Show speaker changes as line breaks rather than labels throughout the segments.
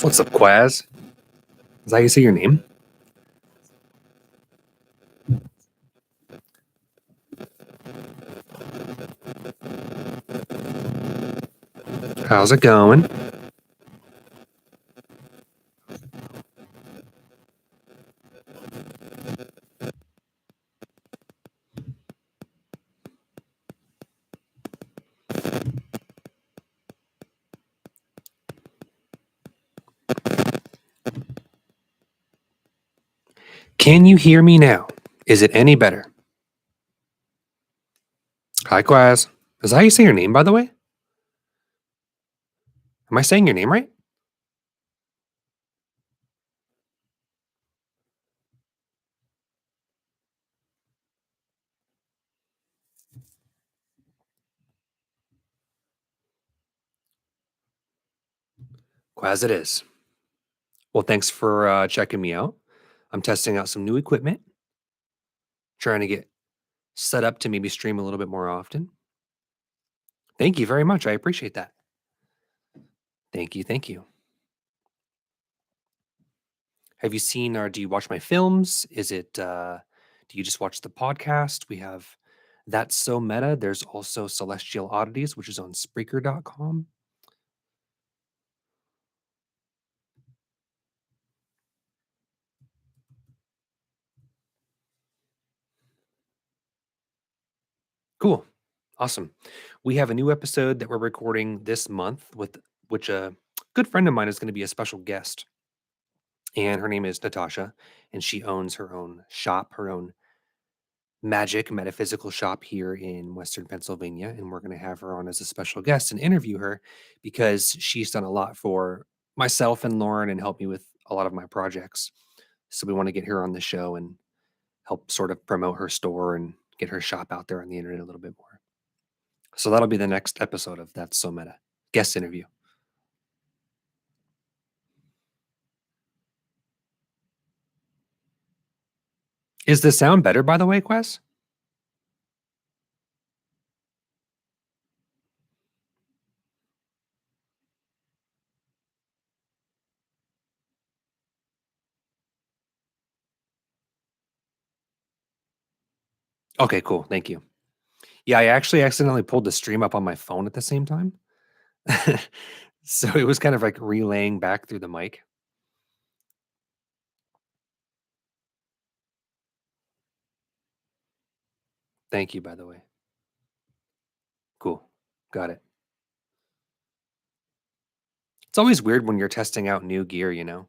What's up, Quaz? Is that how you say your name? How's it going? Can you hear me now? Is it any better? Hi, Quaz. Is that how you say your name, by the way? Am I saying your name right? Quaz, it is. Well, thanks for checking me out. I'm testing out some new equipment, trying to get set up to maybe stream a little bit more often. Thank you very much. I appreciate that. Thank you. Thank you. Have you seen or do you watch my films? Do you just watch the podcast? We have That's So Meta. There's also Celestial Oddities, which is on Spreaker.com. Cool. Awesome. We have a new episode that we're recording this month with which a good friend of mine is going to be a special guest. And her name is Natasha, and she owns her own shop, her own magic metaphysical shop here in Western Pennsylvania. And we're going to have her on as a special guest and interview her because she's done a lot for myself and Lauren and helped me with a lot of my projects. So we want to get her on the show and help sort of promote her store and get her shop out there on the internet a little bit more. So that'll be the next episode of That's So Meta guest interview. Is the sound better, by the way, Quest? Okay, cool. Thank you. Yeah, I actually accidentally pulled the stream up on my phone at the same time. So it was kind of like relaying back through the mic. Thank you, by the way. Cool. Got it. It's always weird when you're testing out new gear, you know?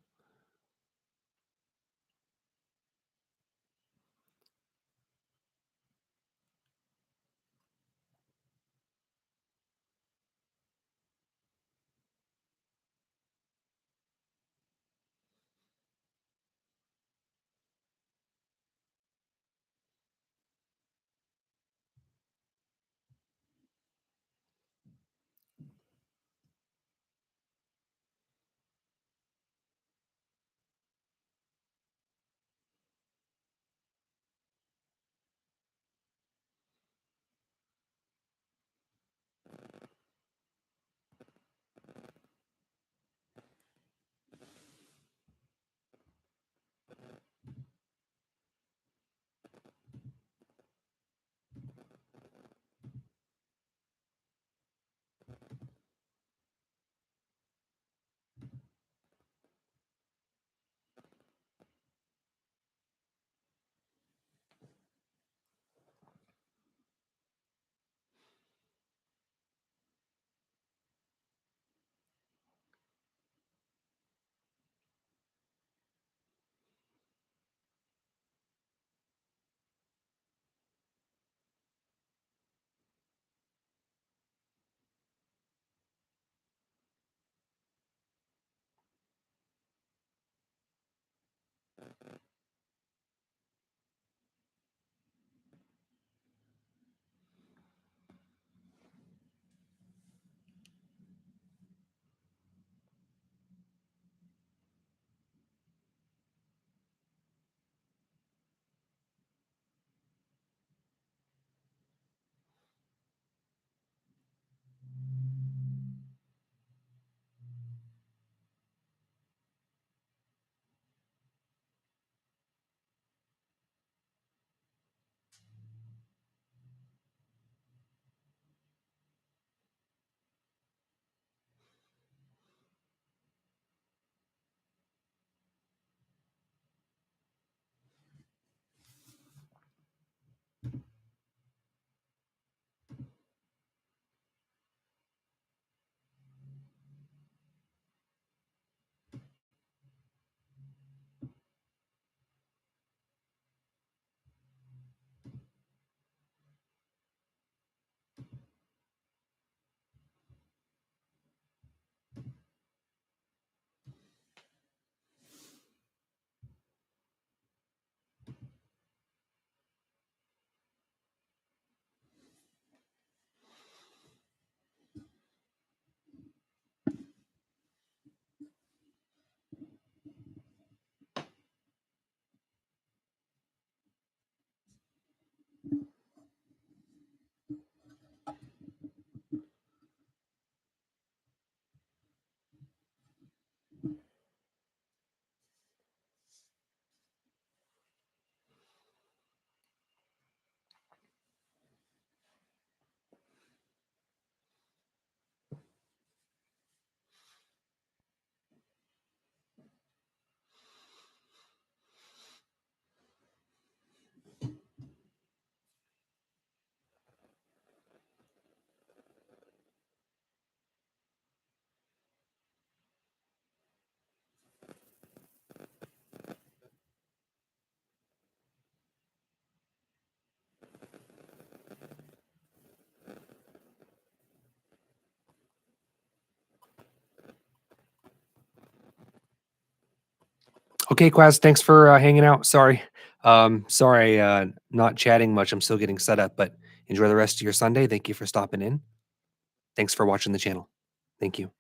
Okay, Quaz, thanks for hanging out. Sorry, not chatting much. I'm still getting set up, but enjoy the rest of your Sunday. Thank you for stopping in. Thanks for watching the channel. Thank you.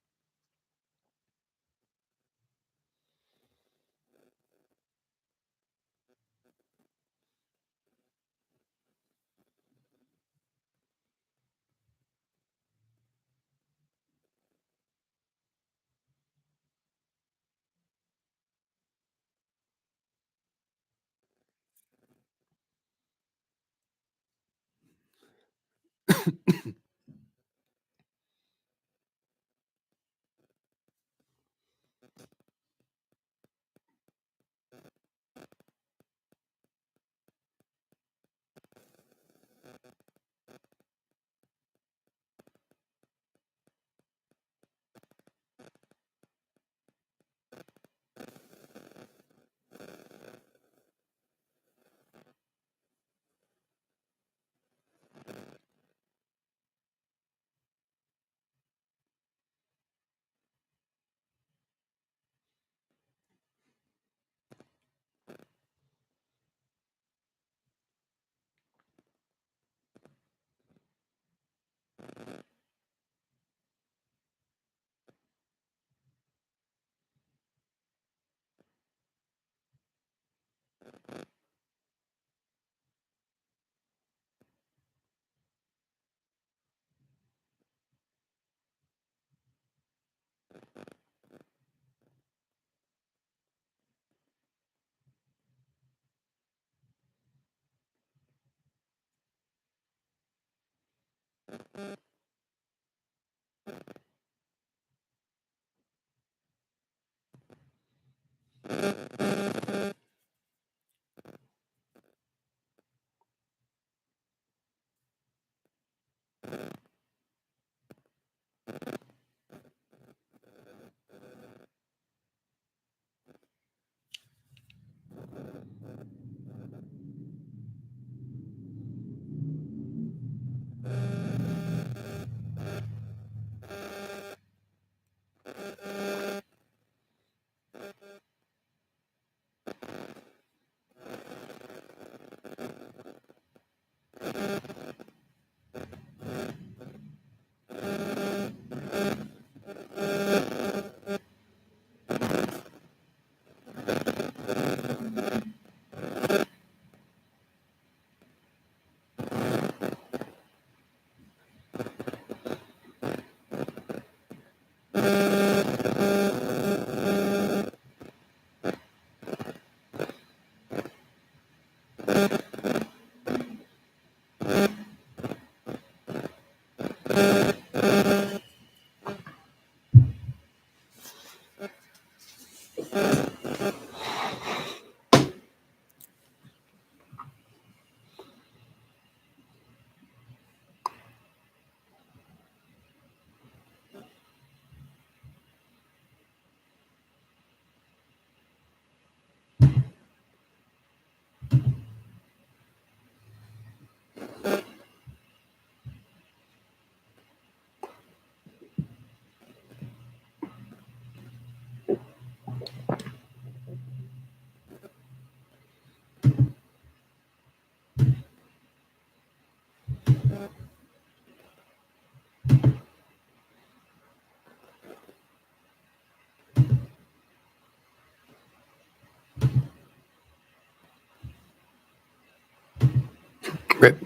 Rip.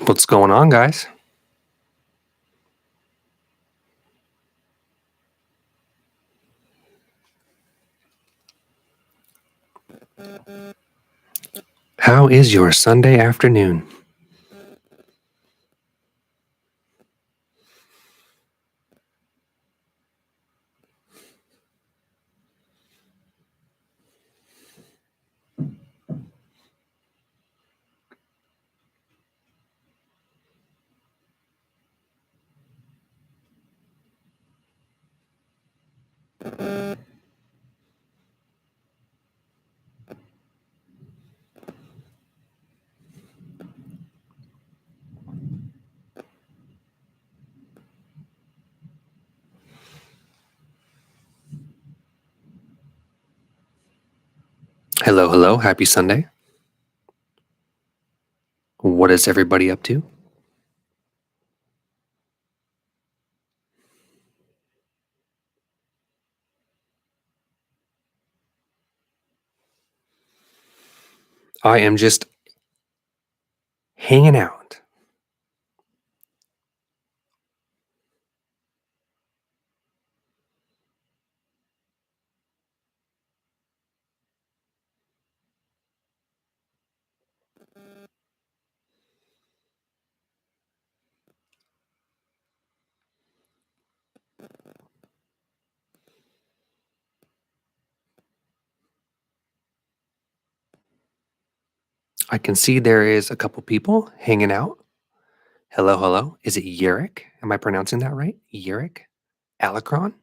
What's going on, guys? How is your Sunday afternoon? Hello, hello. Happy Sunday. What is everybody up to? I am just hanging out. I can see there is a couple people hanging out. Hello, hello. Is it Yurik? Am I pronouncing that right? Yurik? Alacron?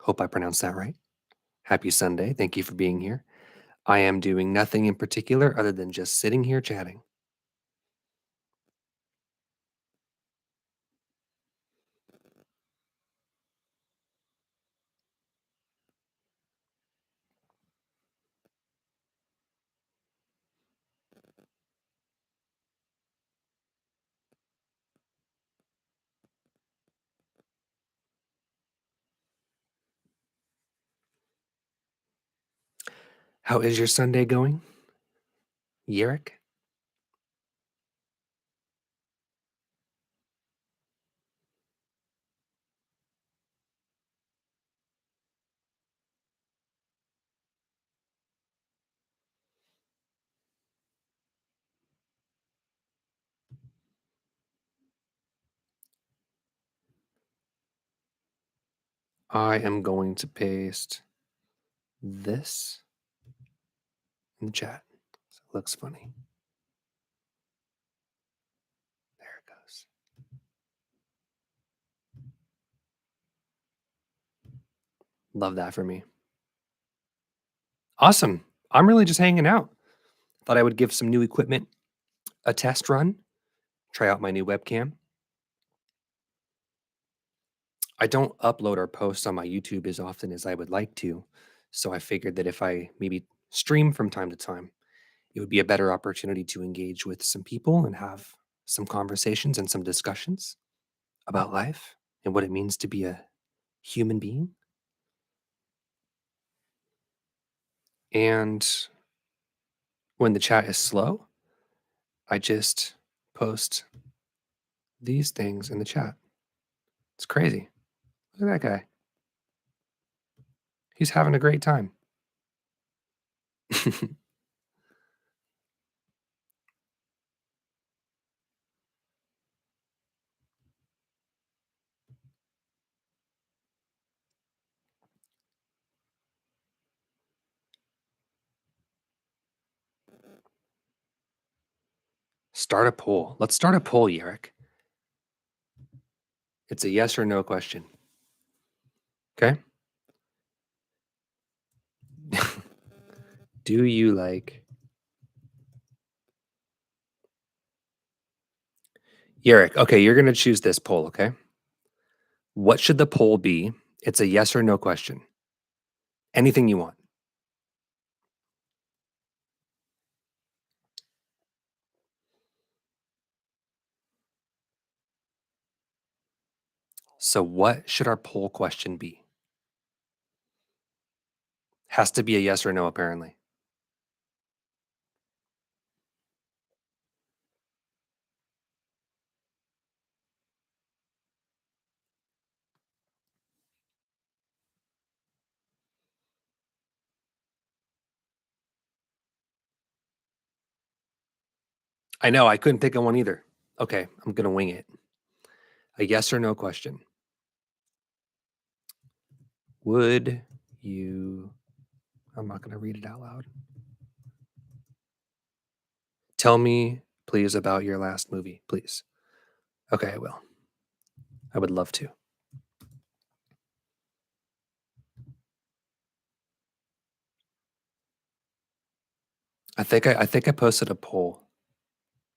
Hope I pronounced that right. Happy Sunday. Thank you for being here. I am doing nothing in particular other than just sitting here chatting. How is your Sunday going, Yurik? I am going to paste this in the chat. So it looks funny. There it goes. Love that for me. Awesome. I'm really just hanging out. Thought I would give some new equipment a test run, try out my new webcam. I don't upload or post on my YouTube as often as I would like to. So I figured that if I maybe stream from time to time, it would be a better opportunity to engage with some people and have some conversations and some discussions about life and what it means to be a human being. And when the chat is slow, I just post these things in the chat. It's crazy. Look at that guy. He's having a great time. Start a poll. Let's start a poll, Yerrick. It's a yes or no question. Okay. Do you like Yerrick? Okay, you're going to choose this poll. Okay. What should the poll be? It's a yes or no question. Anything you want. So, what should our poll question be? Has to be a yes or no, apparently. I know, I couldn't think of one either. Okay, I'm gonna wing it. A yes or no question. Would you I'm not gonna read it out loud. Tell me, please, about your last movie, please. Okay, I will. I would love to. I think I posted a poll.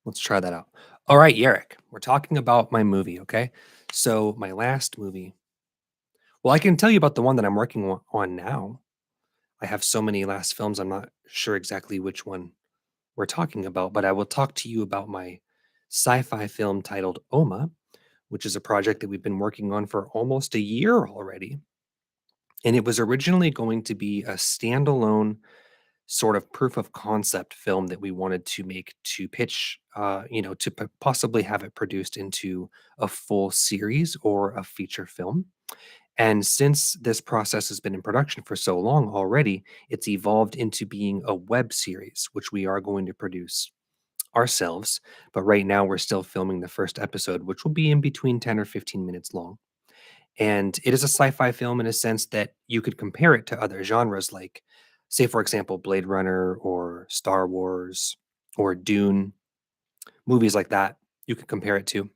Let's try that out. All right, Yarrick, we're talking about my movie, okay? So my last movie. Well, I can tell you about the one that I'm working on now. I have so many last films, I'm not sure exactly which one we're talking about, but I will talk to you about my sci-fi film titled Oma, which is a project that we've been working on for almost a year already. And it was originally going to be a standalone sort of proof of concept film that we wanted to make to pitch, to possibly have it produced into a full series or a feature film. And since this process has been in production for so long already, it's evolved into being a web series, which we are going to produce ourselves. But right now, we're still filming the first episode, which will be in between 10 or 15 minutes long. And it is a sci-fi film in a sense that you could compare it to other genres like, say, for example, Blade Runner or Star Wars or Dune, movies like that you could compare it to.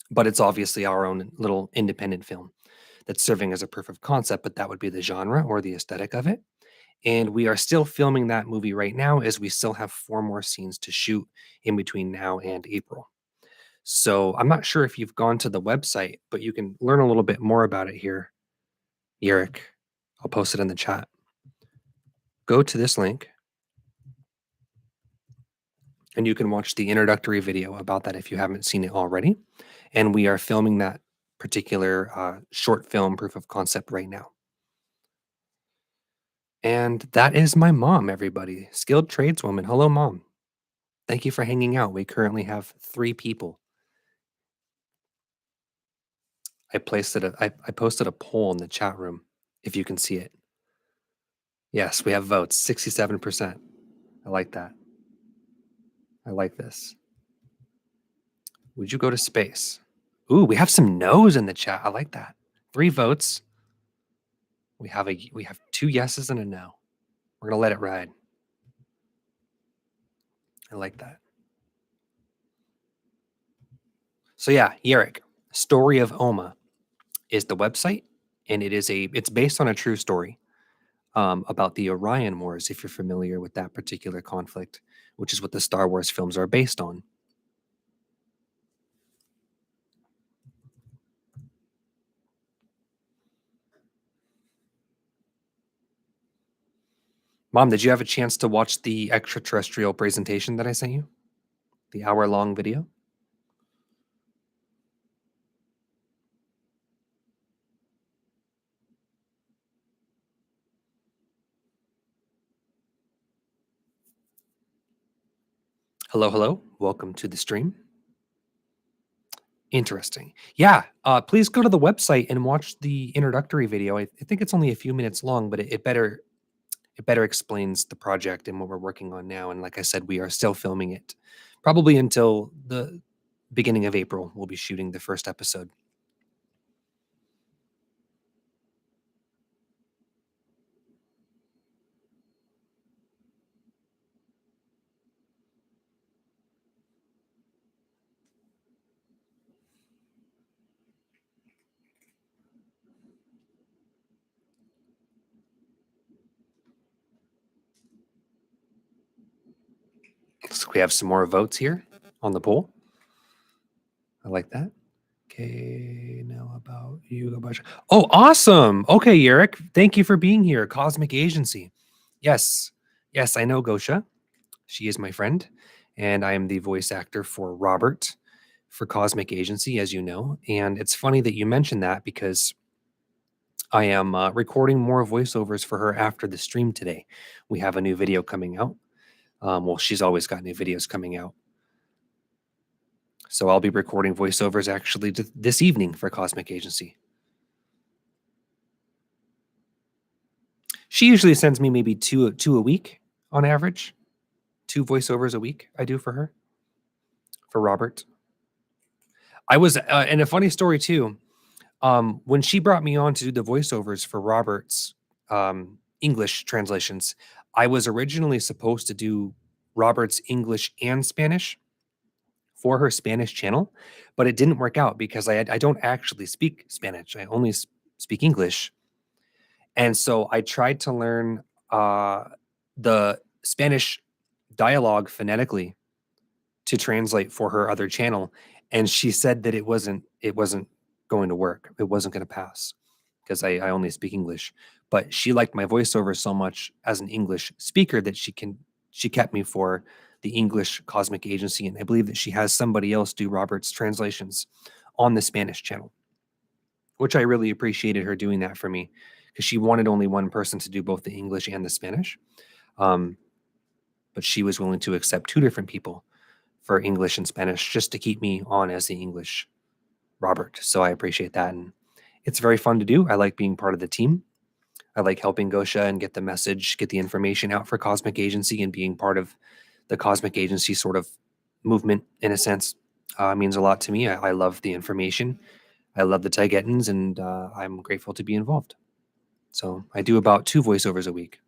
But it's obviously our own little independent film that's serving as a proof of concept, but that would be the genre or the aesthetic of it. And we are still filming that movie right now as we still have 4 more scenes to shoot in between now and April. So I'm not sure if you've gone to the website, but you can learn a little bit more about it here, Yerrick. I'll post it in the chat. Go to this link and you can watch the introductory video about that if you haven't seen it already. And we are filming that particular short film proof of concept right now. And that is my mom, everybody. Skilled tradeswoman. Hello, mom. Thank you for hanging out. We currently have 3 people. I posted a poll in the chat room, if you can see it. Yes, we have votes, 67%. I like that. I like this. Would you go to space? Ooh, we have some no's in the chat. I like that. 3 votes. We have 2 yeses and a no. We're gonna let it ride. I like that. So yeah, Yerrick, Story of Oma is the website, and it's based on a true story about the Orion Wars, if you're familiar with that particular conflict, which is what the Star Wars films are based on. Mom, did you have a chance to watch the extraterrestrial presentation that I sent you? The hour-long video? Hello, hello. Welcome to the stream. Interesting. Yeah, please go to the website and watch the introductory video. I think it's only a few minutes long, but it better explains the project and what we're working on now. And like I said, we are still filming it. Probably until the beginning of April, we'll be shooting the first episode. So we have some more votes here on the poll. I like that. Okay, now about you. Oh, awesome. Okay, Eric. Thank you for being here. Cosmic Agency. Yes. Yes, I know Gosha. She is my friend. And I am the voice actor for Robert for Cosmic Agency, as you know. And it's funny that you mentioned that because I am recording more voiceovers for her after the stream today. We have a new video coming out. Well, she's always got new videos coming out. So I'll be recording voiceovers actually this evening for Cosmic Agency. She usually sends me maybe two a week on average. 2 voiceovers a week I do for her. for Robert. I was, and a funny story too. When she brought me on to do the voiceovers for Robert's English translations, I was originally supposed to do Robert's English and Spanish for her Spanish channel, but it didn't work out because I don't actually speak Spanish. I only speak English, and so I tried to learn uh, the Spanish dialogue phonetically to translate for her other channel, and she said that it wasn't going to work. It wasn't going to pass because I only speak English. But she liked my voiceover so much as an English speaker that she kept me for the English Cosmic Agency, and I believe that she has somebody else do Robert's translations on the Spanish channel, which I really appreciated her doing that for me because she wanted only one person to do both the English and the Spanish. Um, but she was willing to accept two different people for English and Spanish just to keep me on as the English Robert. So I appreciate that. And it's very fun to do. I like being part of the team. I like helping Gosha and get the message, get the information out for Cosmic Agency, and being part of the Cosmic Agency sort of movement in a sense means a lot to me. I love the information. I love the Taigetans, and I'm grateful to be involved. So I do about 2 voiceovers a week.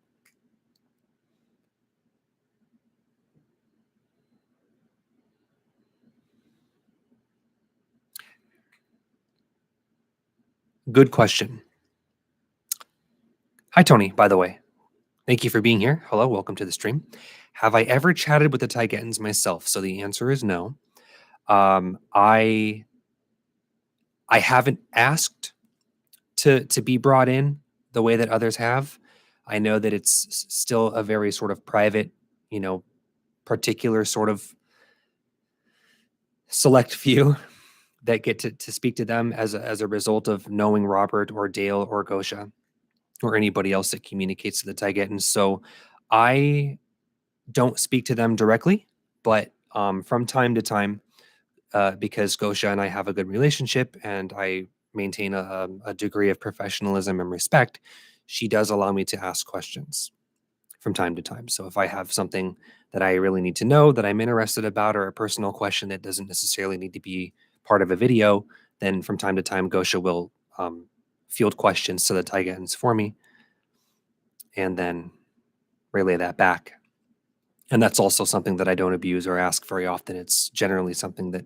Good question. Hi, Tony, by the way. Thank you for being here. Hello, welcome to the stream. Have I ever chatted with the Taigetans myself? So the answer is no. I haven't asked to be brought in the way that others have. I know that it's still a very sort of private, you know, particular sort of select few that get to speak to them as a result of knowing Robert or Dale or Gosha or anybody else that communicates to the Taigetans. So I don't speak to them directly, but from time to time, because Gosha and I have a good relationship and I maintain a degree of professionalism and respect, she does allow me to ask questions from time to time. So if I have something that I really need to know that I'm interested about or a personal question that doesn't necessarily need to be part of a video, then from time to time, Gosha will field questions to the Taigans for me and then relay that back. And that's also something that I don't abuse or ask very often. It's generally something that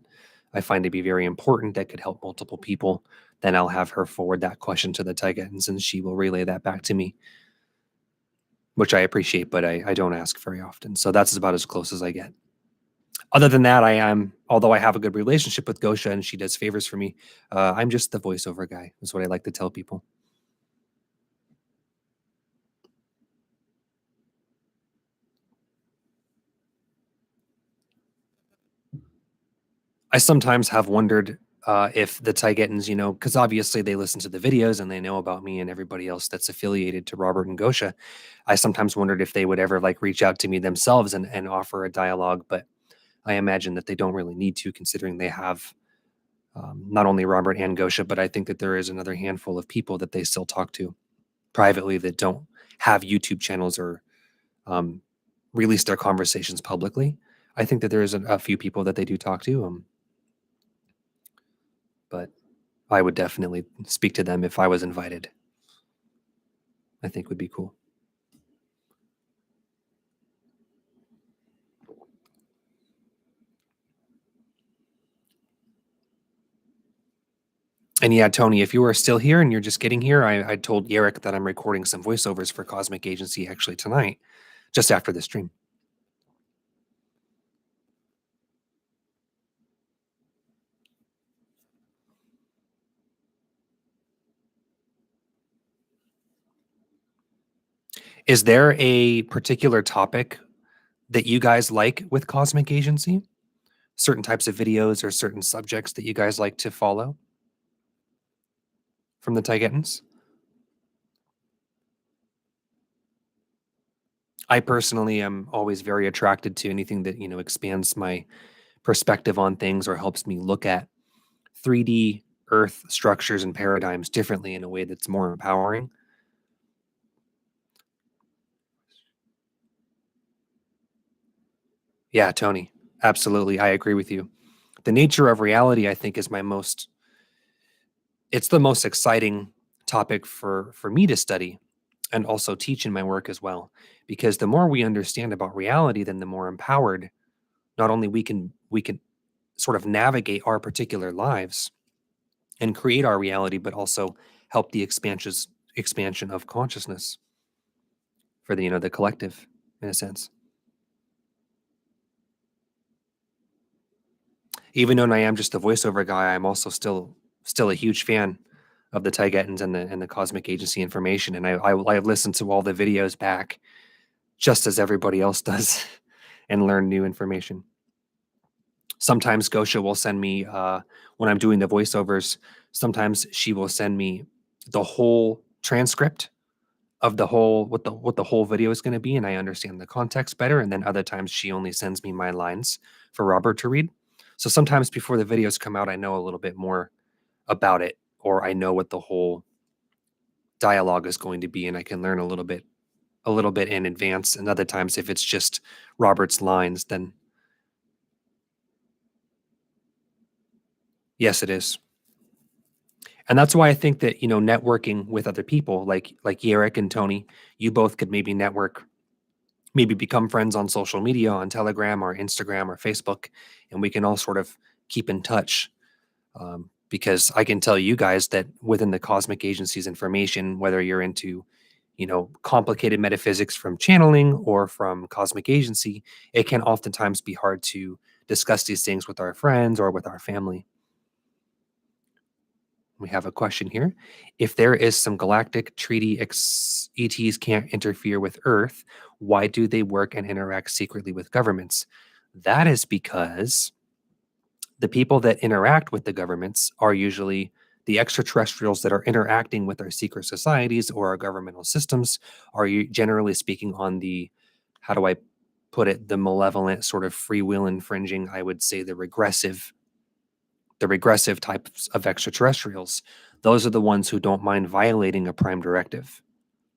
I find to be very important that could help multiple people. Then I'll have her forward that question to the Taigans and she will relay that back to me, which I appreciate, but I don't ask very often. So that's about as close as I get. Other than that, I am, although I have a good relationship with Gosha and she does favors for me, I'm just the voiceover guy, is what I like to tell people. I sometimes have wondered if the Taigetans, because obviously they listen to the videos and they know about me and everybody else that's affiliated to Robert and Gosha. I sometimes wondered if they would ever like reach out to me themselves and offer a dialogue, but I imagine that they don't really need to, considering they have not only Robert and Gosha, but I think that there is another handful of people that they still talk to privately that don't have YouTube channels or um, release their conversations publicly. I think that there is a few people that they do talk to, but I would definitely speak to them if I was invited. I think would be cool. And yeah, Tony, if you are still here and you're just getting here, I told Yarrick that I'm recording some voiceovers for Cosmic Agency actually tonight, just after the stream. Is there a particular topic that you guys like with Cosmic Agency? Certain types of videos or certain subjects that you guys like to follow from the Taigetans? I personally am always very attracted to anything that, expands my perspective on things or helps me look at 3D Earth structures and paradigms differently in a way that's more empowering. Yeah, Tony, absolutely. I agree with you. The nature of reality, I think, is it's the most exciting topic for me to study and also teach in my work as well. Because the more we understand about reality, then the more empowered not only we can sort of navigate our particular lives and create our reality, but also help the expansion of consciousness for the collective in a sense. Even though I am just a voiceover guy, I'm also still a huge fan of the Taigetans and the Cosmic Agency information, and I've listened to all the videos back just as everybody else does and learn new information. Sometimes Gosha will send me when I'm doing the voiceovers. Sometimes she will send me the whole transcript of the whole what the whole video is going to be, and I understand the context better. And then other times she only sends me my lines for Robert to read. So sometimes before the videos come out, I know a little bit more about it, or I know what the whole dialogue is going to be, and I can learn a little bit in advance. And other times, if it's just Robert's lines, then yes, it is. And that's why I think that networking with other people like Yerrick and Tony, you both could maybe network, maybe become friends on social media, on Telegram or Instagram or Facebook, and we can all sort of keep in touch. Because I can tell you guys that within the cosmic agency's information, whether you're into, complicated metaphysics from channeling or from cosmic agency, it can oftentimes be hard to discuss these things with our friends or with our family. We have a question here. If there is some galactic treaty ETs can't interfere with Earth, why do they work and interact secretly with governments? That is because the people that interact with the governments are usually the extraterrestrials that are interacting with our secret societies or our governmental systems are generally speaking on the, how do I put it, the malevolent sort of free will infringing, I would say the regressive types of extraterrestrials. Those are the ones who don't mind violating a prime directive.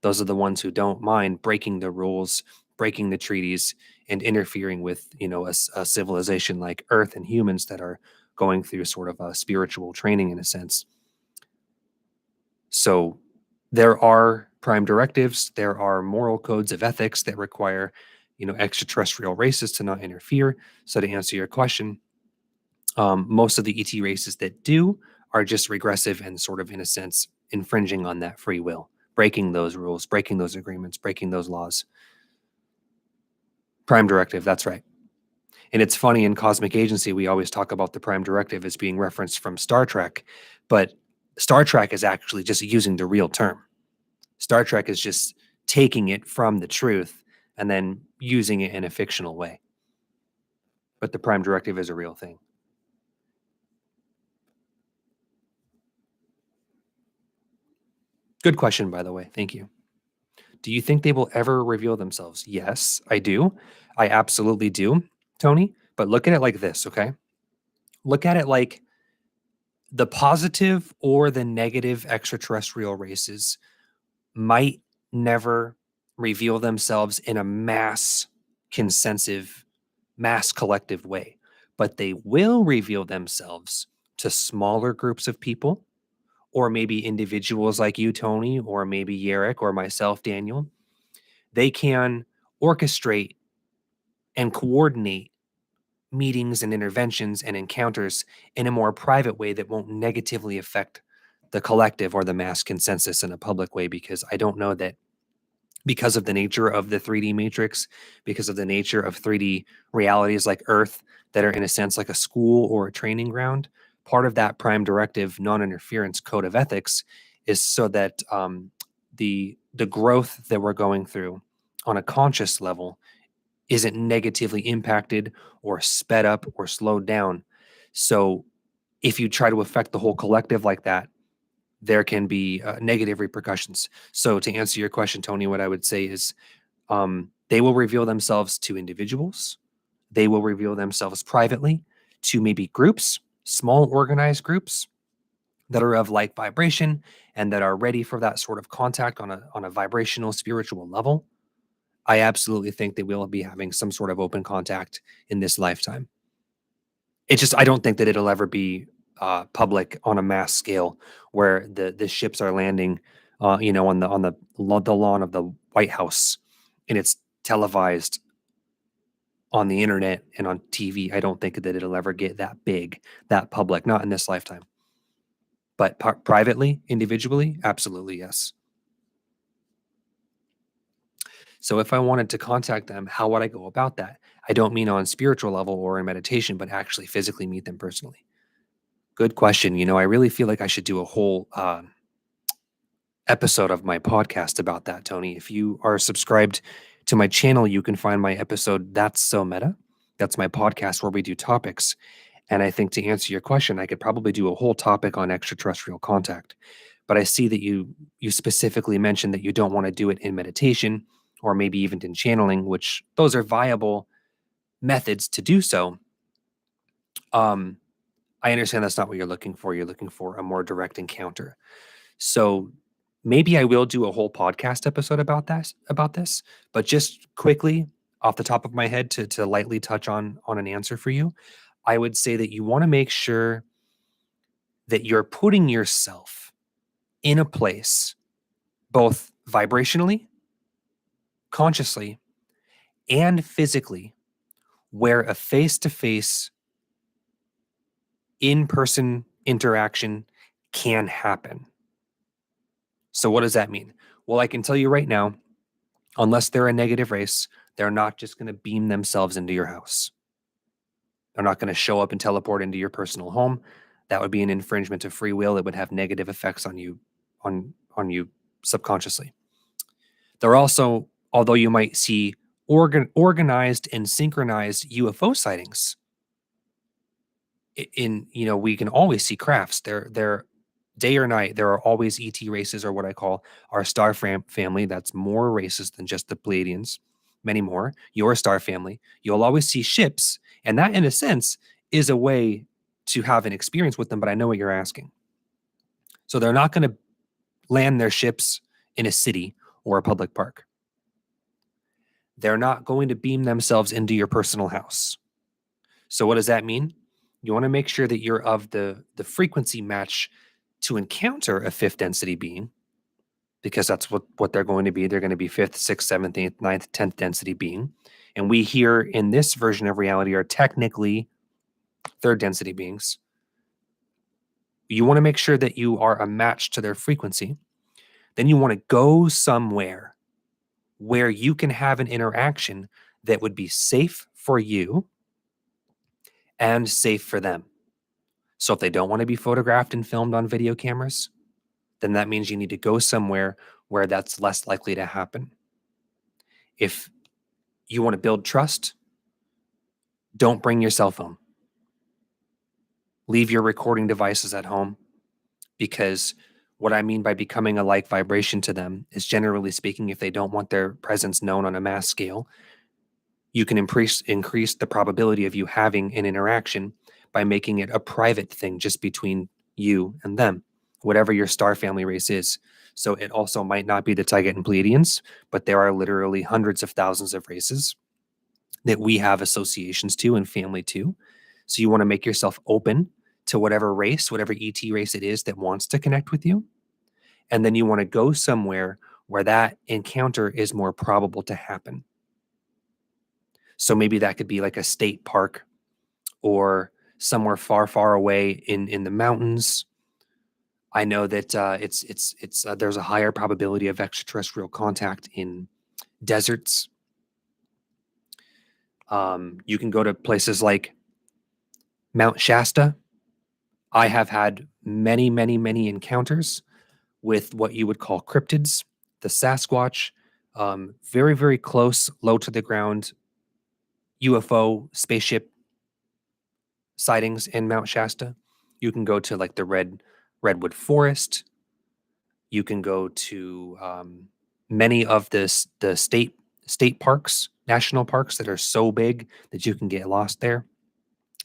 Those are the ones who don't mind breaking the rules, breaking the treaties, and interfering with, a civilization like Earth and humans that are going through sort of a spiritual training in a sense. So there are prime directives, there are moral codes of ethics that require, extraterrestrial races to not interfere. So to answer your question, most of the ET races that do are just regressive and sort of, in a sense, infringing on that free will, breaking those rules, breaking those agreements, breaking those laws. Prime directive, that's right. And it's funny in Cosmic Agency, we always talk about the prime directive as being referenced from Star Trek, but Star Trek is actually just using the real term. Star Trek is just taking it from the truth and then using it in a fictional way. But the prime directive is a real thing. Good question, by the way. Thank you. Do you think they will ever reveal themselves? Yes, I do. I absolutely do, Tony. But look at it like this, okay? Look at it like the positive or the negative extraterrestrial races might never reveal themselves in a consensive, mass collective way, but they will reveal themselves to smaller groups of people, or maybe individuals like you, Tony, or maybe Yerrick or myself, Daniel. They can orchestrate and coordinate meetings and interventions and encounters in a more private way that won't negatively affect the collective or the mass consensus in a public way, because I don't know that, because of the nature of the 3D matrix, because of the nature of 3D realities like Earth that are in a sense like a school or a training ground, part of that prime directive non-interference code of ethics is so that the growth that we're going through on a conscious level isn't negatively impacted or sped up or slowed down. So if you try to affect the whole collective like that, there can be negative repercussions. So to answer your question, Tony, what I would say is they will reveal themselves to individuals. They will reveal themselves privately to maybe groups, small organized groups that are of like vibration and that are ready for that sort of contact on a vibrational spiritual level. I absolutely think that we'll be having some sort of open contact in this lifetime. It just I don't think that it'll ever be public on a mass scale where the ships are landing, on the lawn of the White House, and it's televised on the internet and on TV. I don't think that it'll ever get that big, that public, not in this lifetime. But privately, individually, absolutely yes. So if I wanted to contact them, how would I go about that? I don't mean on spiritual level or in meditation, but actually physically meet them personally. Good question. I really feel like I should do a whole episode of my podcast about that, Tony. If you are subscribed to my channel, you can find my episode, That's So Meta. That's my podcast where we do topics. And I think to answer your question, I could probably do a whole topic on extraterrestrial contact. But I see that you specifically mentioned that you don't want to do it in meditation or maybe even in channeling, which those are viable methods to do so. Um, I understand that's not what you're looking for. You're looking for a more direct encounter. So maybe I will do a whole podcast episode about this, but just quickly off the top of my head to lightly touch on an answer for you, I would say that you want to make sure that you're putting yourself in a place both vibrationally, consciously, and physically where a face-to-face in-person interaction can happen. So what does that mean? Well, I can tell you right now, unless they're a negative race, they're not just going to beam themselves into your house. They're not going to show up and teleport into your personal home. That would be an infringement of free will. It would have negative effects on you, on you subconsciously. They're also, although you might see organized and synchronized UFO sightings, we can always see crafts. They're day or night. There are always ET races, or what I call our star family. That's more races than just the Pleiadians, many more. Your star family. You'll always see ships, and that, in a sense, is a way to have an experience with them. But I know what you're asking. So they're not going to land their ships in a city or a public park. They're not going to beam themselves into your personal house. So what does that mean? You want to make sure that you're of the frequency match to encounter a fifth density being, because that's what they're going to be. They're going to be fifth, sixth, seventh, eighth, ninth, 10th density being. And we here in this version of reality are technically third density beings. You want to make sure that you are a match to their frequency. Then you want to go somewhere where you can have an interaction that would be safe for you and safe for them. So if they don't want to be photographed and filmed on video cameras, then that means you need to go somewhere where that's less likely to happen. If you want to build trust, don't bring your cell phone. Leave your recording devices at home, because what I mean by becoming a like vibration to them is, generally speaking, if they don't want their presence known on a mass scale, you can increase the probability of you having an interaction by making it a private thing just between you and them, whatever your star family race is. So it also might not be the Taiget and Pleiadians, but there are literally hundreds of thousands of races that we have associations to and family to. So you want to make yourself open to whatever race, whatever ET race it is that wants to connect with you. And then you want to go somewhere where that encounter is more probable to happen. So maybe that could be like a state park or somewhere far, far away in the mountains. I know that there's a higher probability of extraterrestrial contact in deserts. You can go to places like Mount Shasta. I have had many, many, many encounters with what you would call cryptids, the Sasquatch, very, very close, low to the ground UFO spaceship sightings in Mount Shasta. You can go to like the redwood forest. You can go to many of the state parks, national parks that are so big that you can get lost there.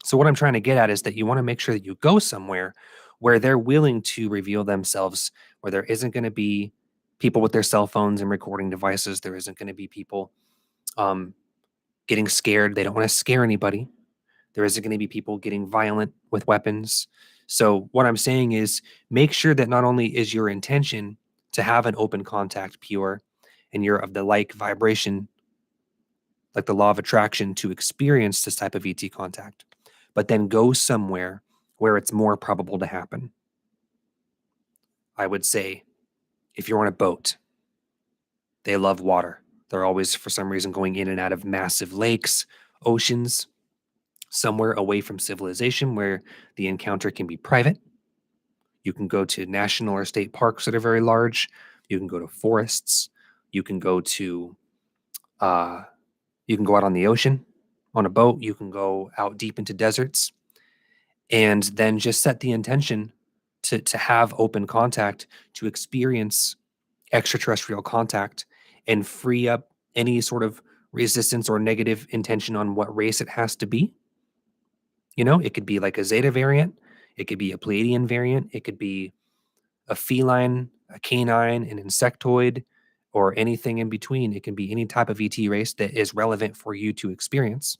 So what I'm trying to get at is that you want to make sure that you go somewhere where they're willing to reveal themselves, where there isn't going to be people with their cell phones and recording devices. There isn't going to be people getting scared. They don't want to scare anybody. There isn't going to be people getting violent with weapons. So, what I'm saying is make sure that not only is your intention to have an open contact pure and you're of the like vibration, like the law of attraction, to experience this type of ET contact, but then go somewhere where it's more probable to happen. I would say if you're on a boat, they love water. They're always, for some reason, going in and out of massive lakes, oceans, somewhere away from civilization where the encounter can be private. You can go to national or state parks that are very large. You can go to forests. You can go to, uh, you can go out on the ocean on a boat. You can go out deep into deserts and then just set the intention to have open contact, to experience extraterrestrial contact and free up any sort of resistance or negative intention on what race it has to be. You know, it could be like a Zeta variant, it could be a Pleiadian variant, it could be a feline, a canine, an insectoid, or anything in between. It can be any type of ET race that is relevant for you to experience.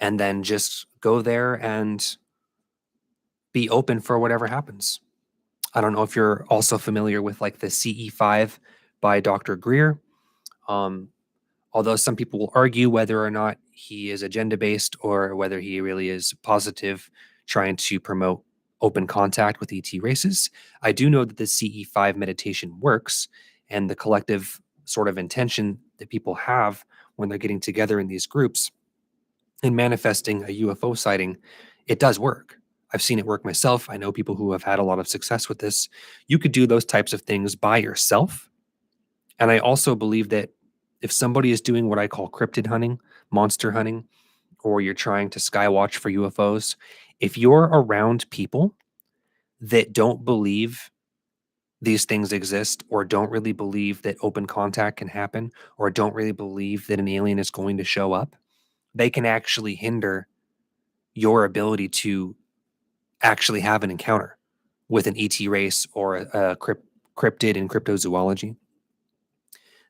And then just go there and be open for whatever happens. I don't know if you're also familiar with like the CE5 by Dr. Greer. Um, Although some people will argue whether or not he is agenda based or whether he really is positive, trying to promote open contact with ET races, I do know that the CE5 meditation works, and the collective sort of intention that people have when they're getting together in these groups and manifesting a UFO sighting, it does work. I've seen it work myself. I know people who have had a lot of success with this. You could do those types of things by yourself, and I also believe that if somebody is doing what I call cryptid hunting, monster hunting, or you're trying to skywatch for UFOs, if you're around people that don't believe these things exist or don't really believe that open contact can happen or don't really believe that an alien is going to show up, they can actually hinder your ability to actually have an encounter with an ET race or a cryptid in cryptozoology.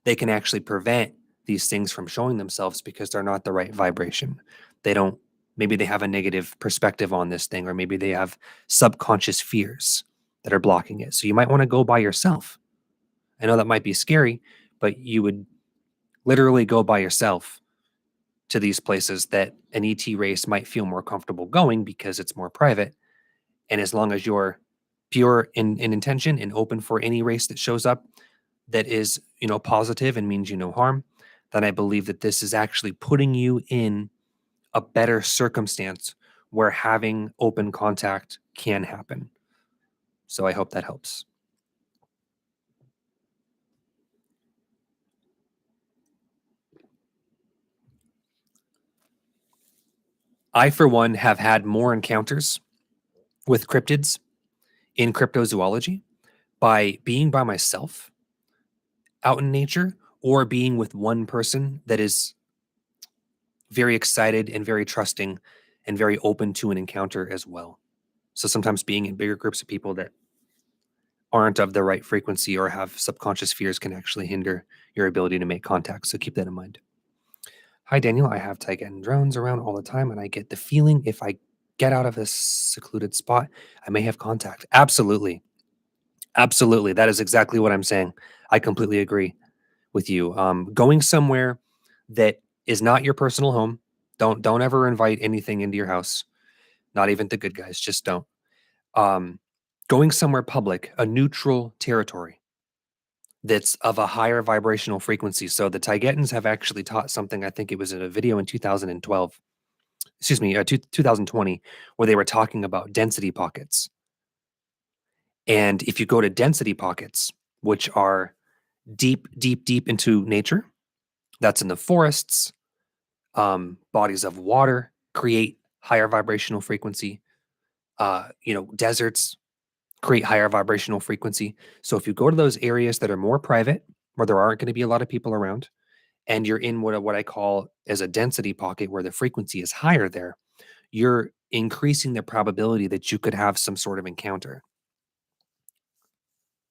They can actually prevent these things from showing themselves because they're not the right vibration. They don't, maybe they have a negative perspective on this thing, or maybe they have subconscious fears that are blocking it. So you might want to go by yourself. I know that might be scary, but you would literally go by yourself to these places that an ET race might feel more comfortable going because it's more private. And as long as you're pure in intention and open for any race that shows up that is, positive and means you no harm, then I believe that this is actually putting you in a better circumstance where having open contact can happen. So I hope that helps. I, for one, have had more encounters with cryptids in cryptozoology by being by myself out in nature or being with one person that is very excited and very trusting and very open to an encounter as well. So sometimes being in bigger groups of people that aren't of the right frequency or have subconscious fears can actually hinder your ability to make contact. So keep that in mind. Hi, Daniel. I have Titan drones around all the time, and I get the feeling if I get out of this secluded spot, I may have contact. Absolutely. Absolutely. That is exactly what I'm saying. I completely agree with you. Going somewhere that is not your personal home, don't ever invite anything into your house, not even the good guys. Just don't. Um, Going somewhere public, a neutral territory that's of a higher vibrational frequency. So the Taigetans have actually taught something. I think it was in a video in 2012, excuse me, 2020, where they were talking about density pockets. And if you go to density pockets, which are deep, deep, deep into nature, that's in the forests, bodies of water create higher vibrational frequency. Deserts create higher vibrational frequency. So if you go to those areas that are more private, where there aren't going to be a lot of people around, and you're in what I call as a density pocket where the frequency is higher there, you're increasing the probability that you could have some sort of encounter.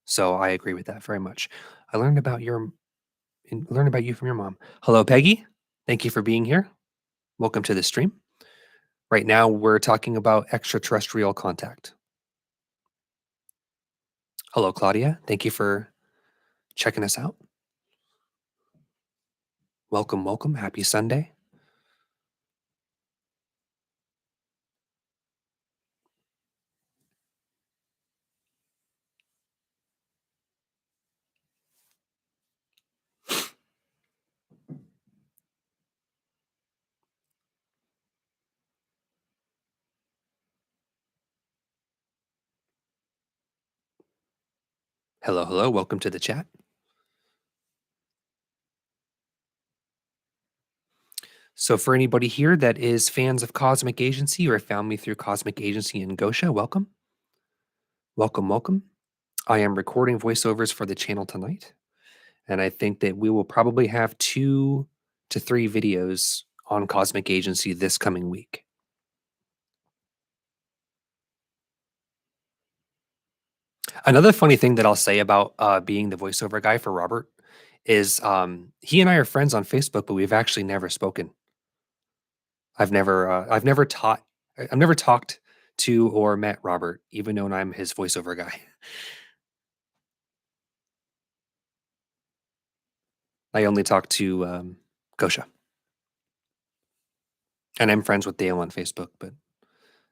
So I agree with that very much. I learned about you from your mom. Hello, Peggy. Thank you for being here. Welcome to the stream. Right now, we're talking about extraterrestrial contact. Hello, Claudia. Thank you for checking us out. Welcome, welcome. Happy Sunday. Hello, hello. Welcome to the chat. So, for anybody here that is fans of Cosmic Agency or found me through Cosmic Agency and Gosha, welcome. Welcome, welcome. I am recording voiceovers for the channel tonight, and I think that we will probably have 2 to 3 videos on Cosmic Agency this coming week. Another funny thing that I'll say about being the voiceover guy for Robert is he and I are friends on Facebook, but we've actually never spoken. I've never talked to or met Robert, even though I'm his voiceover guy. I only talk to Gosha, and I'm friends with Dale on Facebook, but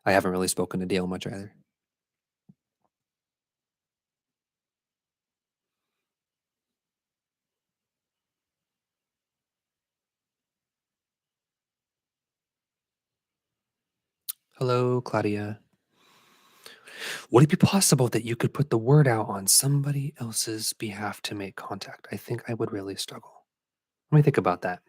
I haven't really spoken to Dale much either. Hello, Claudia. Would it be possible that you could put the word out on somebody else's behalf to make contact? I think I would really struggle. Let me think about that.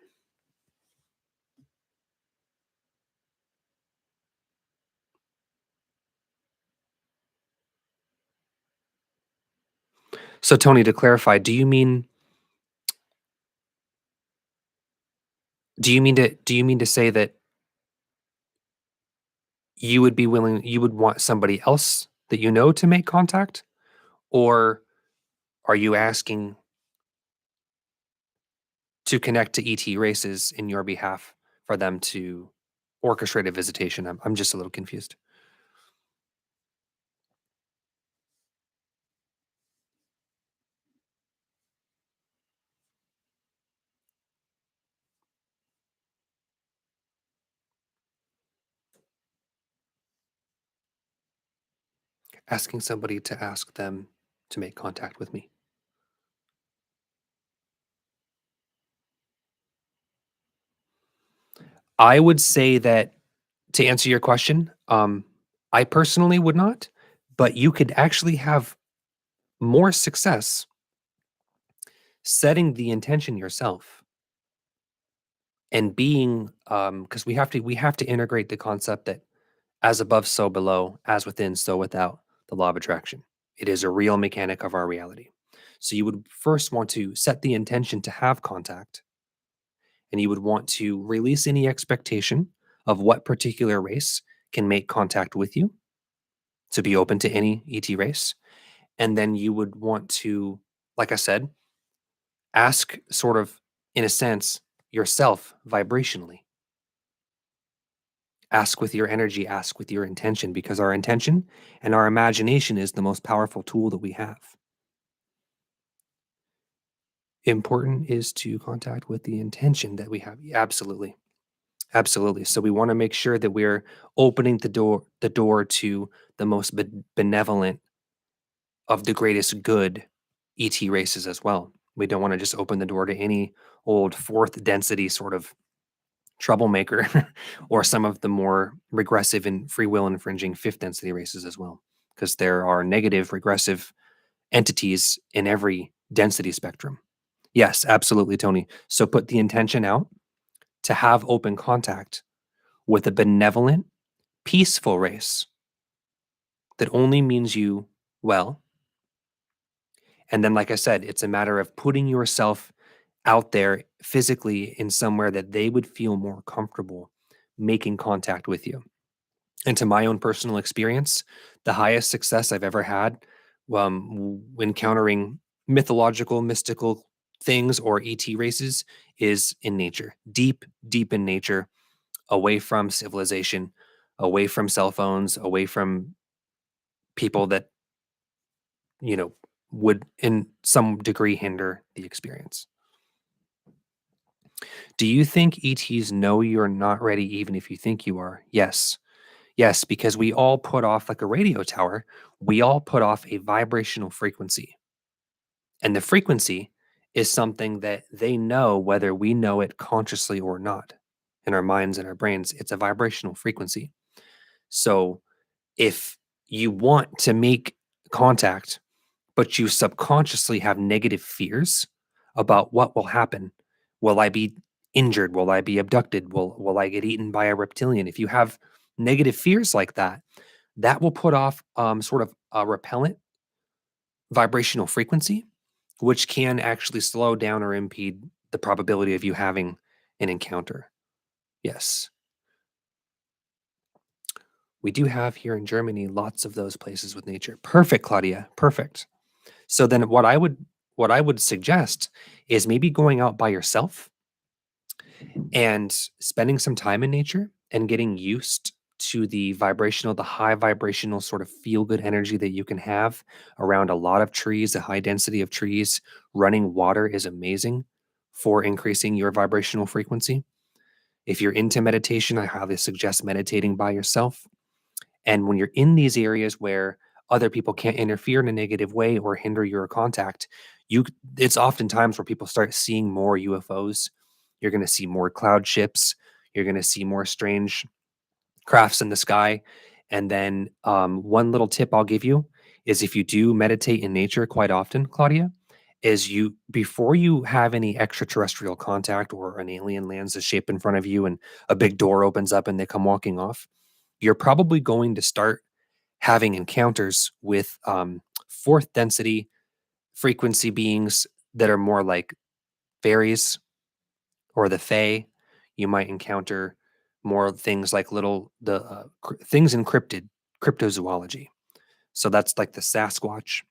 So, Tony, to clarify, do you mean to say that you would want somebody else that you know to make contact? Or are you asking to connect to ET races in your behalf for them to orchestrate a visitation? I'm just a little confused. Asking somebody to ask them to make contact with me. I would say that to answer your question, I personally would not, but you could actually have more success setting the intention yourself and being because we have to integrate the concept that as above so below, as within so without, the law of attraction. It is a real mechanic of our reality. So you would first want to set the intention to have contact, and you would want to release any expectation of what particular race can make contact with you, to be open to any ET race. And then you would want to, like I said, ask sort of, in a sense, yourself vibrationally. Ask with your energy, ask with your intention, because our intention and our imagination is the most powerful tool that we have. Important is to contact with the intention that we have. Absolutely. Absolutely. So we want to make sure that we're opening the door to the most benevolent of the greatest good ET races as well. We don't want to just open the door to any old fourth density sort of troublemaker or some of the more regressive and free will infringing fifth density races as well, because there are negative regressive entities in every density spectrum. Yes, absolutely, Tony. So put the intention out to have open contact with a benevolent, peaceful race that only means you well. And then, like I said, it's a matter of putting yourself out there physically in somewhere that they would feel more comfortable making contact with you. And to my own personal experience, the highest success I've ever had encountering mythological, mystical things or ET races is in nature, deep, deep in nature. away from civilization, away from cell phones, away from people that, you know, would in some degree hinder the experience. Do you think ETs know you're not ready even if you think you are? Yes. Yes, because we all put off, like a radio tower, we all put off a vibrational frequency. And the frequency is something that they know whether we know it consciously or not in our minds and our brains. It's a vibrational frequency. So if you want to make contact, but you subconsciously have negative fears about what will happen, will I be injured? Will I be abducted? Will I get eaten by a reptilian? If you have negative fears like that, that will put off sort of a repellent vibrational frequency, which can actually slow down or impede the probability of you having an encounter. Yes. We do have here in Germany lots of those places with nature. Perfect, Claudia. Perfect. So then what I would suggest is maybe going out by yourself and spending some time in nature and getting used to the high vibrational sort of feel good energy that you can have around a lot of trees, a high density of trees. Running water is amazing for increasing your vibrational frequency. If you're into meditation, I highly suggest meditating by yourself. And when you're in these areas where other people can't interfere in a negative way or hinder your contact, you it's oftentimes where people start seeing more UFOs. You're going to see more cloud ships. You're going to see more strange crafts in the sky. And then one little tip I'll give you is if you do meditate in nature quite often, Claudia, is you before you have any extraterrestrial contact or an alien lands a shape in front of you and a big door opens up and they come walking off, you're probably going to start having encounters with fourth density frequency beings that are more like fairies or the fae. You might encounter more things like things encrypted cryptozoology. So that's like the Sasquatch,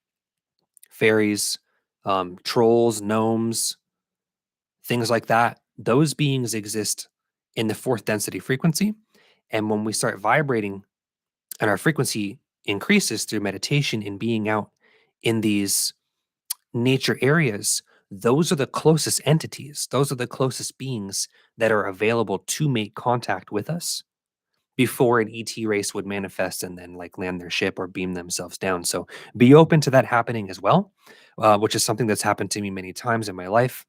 fairies, trolls, gnomes, things like that. Those beings exist in the fourth density frequency. And when we start vibrating and our frequency increases through meditation and being out in these nature areas, those are the closest entities. Those are the closest beings that are available to make contact with us before an ET race would manifest and then like land their ship or beam themselves down. So be open to that happening as well, which is something that's happened to me many times in my life.